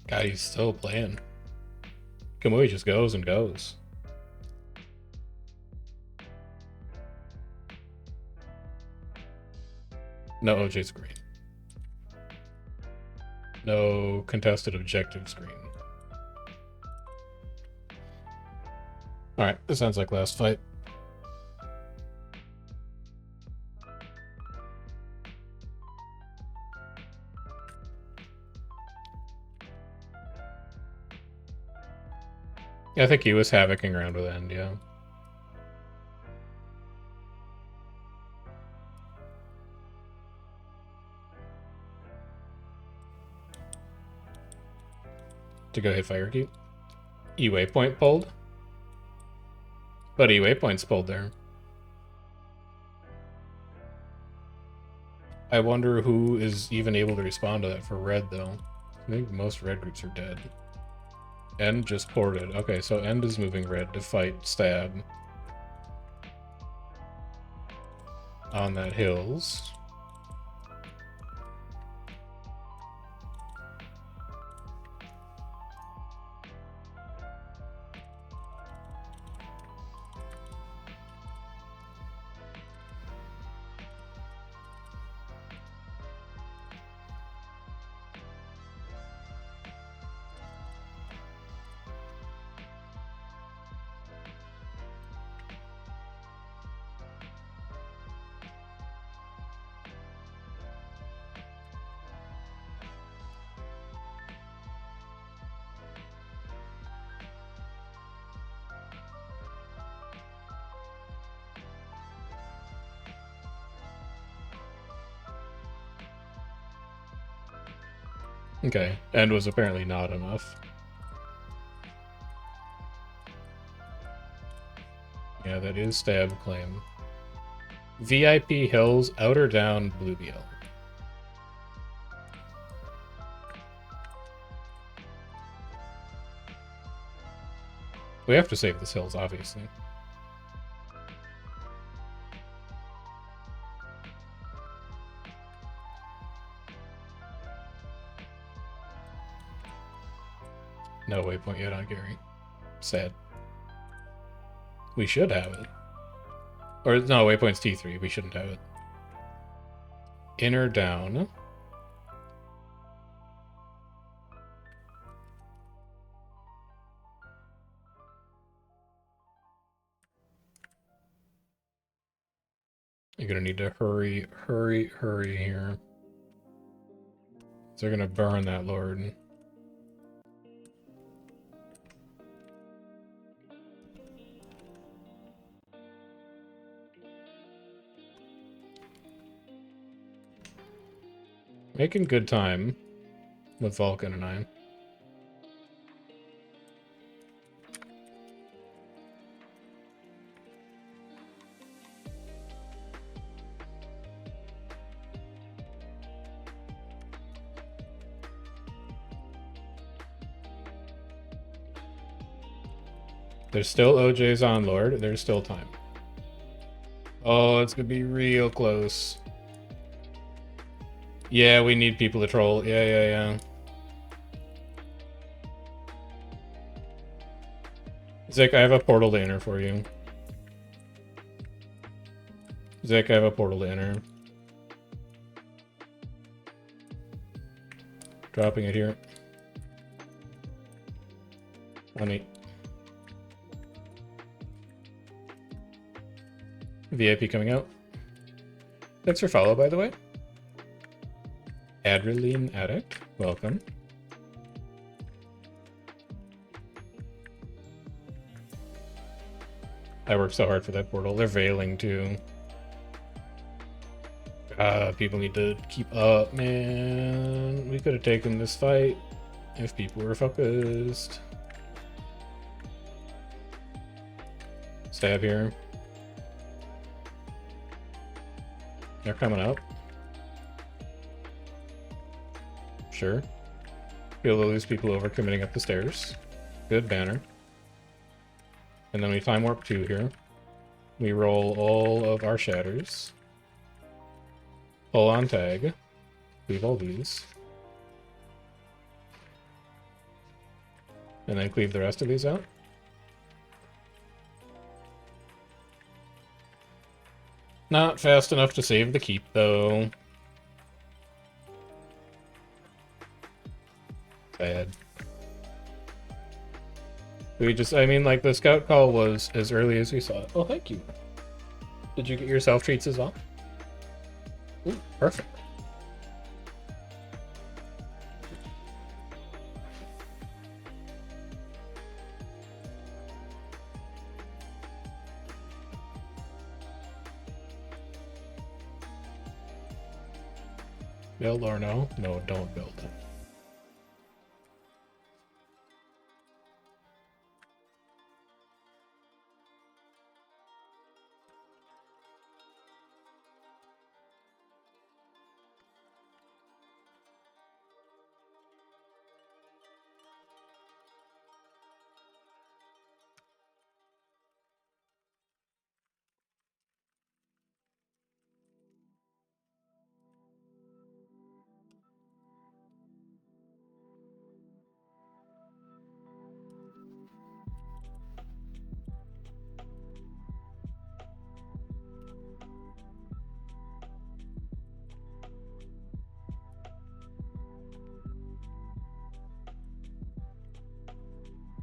[SPEAKER 1] God, he's still playing. Kamui just goes and goes. No OJ screen. No contested objective screen. Alright, this sounds like last fight. Yeah, I think he was havocing around with End, yeah. To go hit fire keep. E-waypoint pulled. But E-waypoint's pulled there. I wonder who is even able to respond to that for red, though. I think most red groups are dead. End just ported. Okay, so End is moving red to fight Stab. On that hills. Okay, End was apparently not enough. Yeah, that is Stab claim. VIP Hills, Outer Down, Blue BL. We have to save this Hills, obviously. No waypoint yet on Gary. Sad. We should have it. Or, no, waypoint's T3. We shouldn't have it. Inner down. You're gonna need to hurry here. They're gonna burn that Lord. Making good time with Vulcan and I. There's still OJ's on Lord. There's still time. Oh, it's gonna be real close. Yeah, we need people to troll. Yeah. Zick, I have a portal to enter for you. Zick, I have a portal to enter. Dropping it here. On 8. VIP coming out. Thanks for follow, by the way. Adrenaline Addict, welcome. I worked so hard for that portal. They're veiling too. People need to keep up, man. We could have taken this fight if people were focused. Stab here. They're coming up. Sure. Feel to lose people over committing up the stairs. Good banner. And then we time warp 2 here. We roll all of our shatters. Pull on tag. Leave all these. And then cleave the rest of these out. Not fast enough to save the keep, though. Bad. We just, I mean, like, the scout call was as early as we saw it. Oh, thank you. Did you get yourself treats as well? Ooh, perfect. Build or no? No, don't build.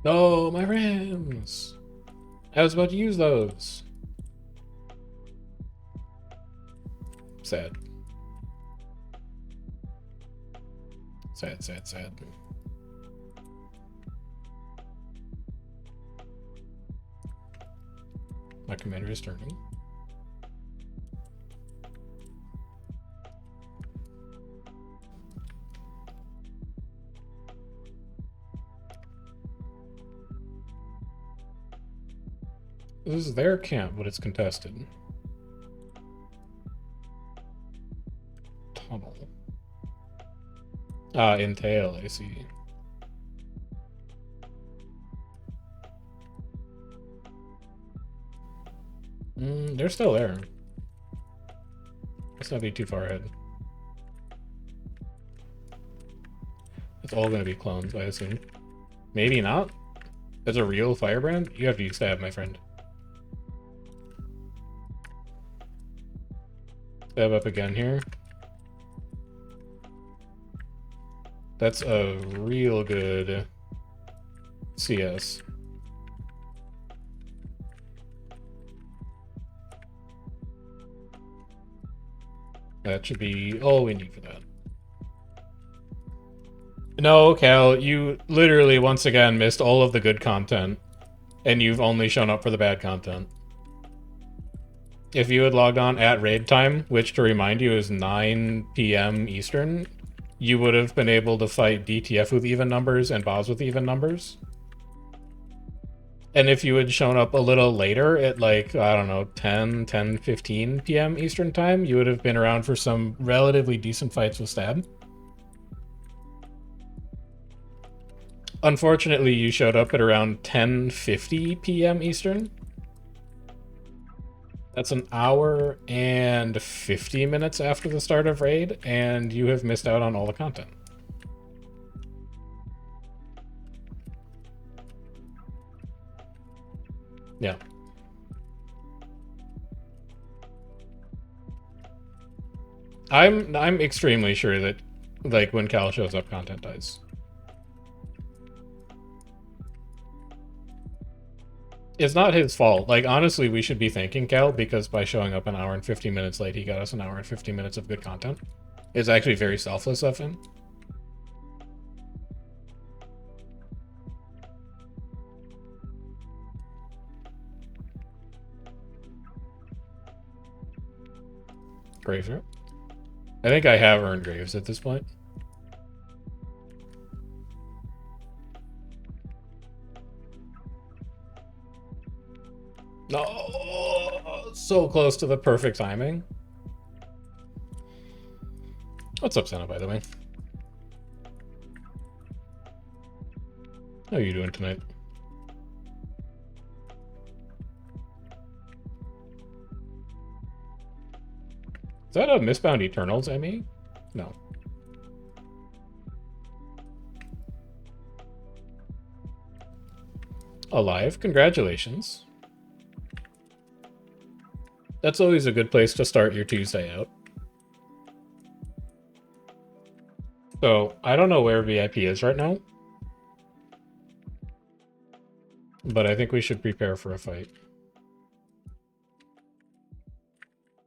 [SPEAKER 1] No, my rams! I was about to use those. Sad. Sad, sad, sad. My commander is turning. This is their camp, but it's contested. Tunnel. Ah, entail, I see. They're still there. Let's not be too far ahead. It's all gonna be clones, I assume. Maybe not? As a real firebrand? You have to use stab, my friend. Stab up again here. That's a real good CS. That should be all we need for that. No, Cal, you literally once again missed all of the good content, and you've only shown up for the bad content. If you had logged on at raid time, which to remind you is 9 p.m. Eastern, you would have been able to fight DTF with even numbers and boss with even numbers. And if you had shown up a little later at like, I don't know, 10:15 p.m. Eastern time, you would have been around for some relatively decent fights with Stab. Unfortunately, you showed up at around 10:50 p.m. Eastern. That's an hour and 50 minutes after the start of raid, and you have missed out on all the content. Yeah. I'm extremely sure that, like, when Cal shows up, content dies. It's not his fault. Like, honestly, we should be thanking Cal, because by showing up an hour and 50 minutes late, he got us an hour and 50 minutes of good content. It's actually very selfless of him. Graves, right? I think I have earned Graves at this point. No, so close to the perfect timing. What's up, Senna, by the way? How are you doing tonight? Is that a Mistbound Eternals, Emmy? No. Alive, congratulations. That's always a good place to start your Tuesday out. So, I don't know where VIP is right now. But I think we should prepare for a fight.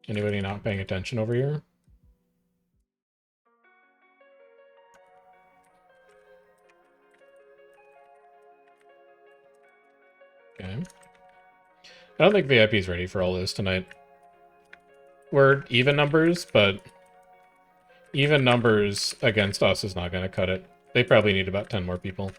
[SPEAKER 1] Anybody not paying attention over here? Okay. I don't think VIP's ready for all this tonight. We're even numbers, but even numbers against us is not going to cut it. They probably need about 10 more people.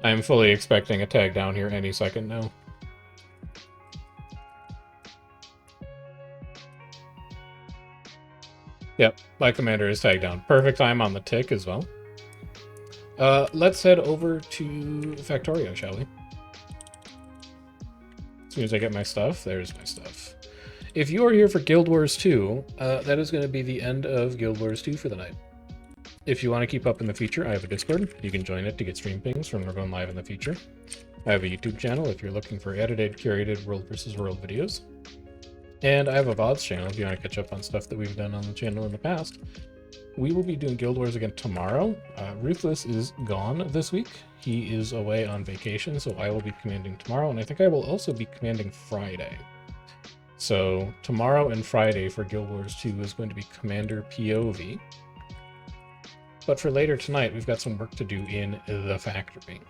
[SPEAKER 1] I'm fully expecting a tag down here any second now. Yep, my commander is tagged down. Perfect time on the tick as well. Let's head over to Factorio, shall we? As soon as I get my stuff, there's my stuff. If you are here for Guild Wars 2, that is going to be the end of Guild Wars 2 for the night. If you want to keep up in the future, I have a Discord. You can join it to get stream pings when we're going live in the future. I have a YouTube channel if you're looking for edited, curated World vs. World videos. And I have a VODs channel if you want to catch up on stuff that we've done on the channel in the past. We will be doing Guild Wars again tomorrow. Ruthless is gone this week. He is away on vacation, so I will be commanding tomorrow, and I think I will also be commanding Friday. So tomorrow and Friday for Guild Wars 2 is going to be Commander POV. But for later tonight, we've got some work to do in the factory.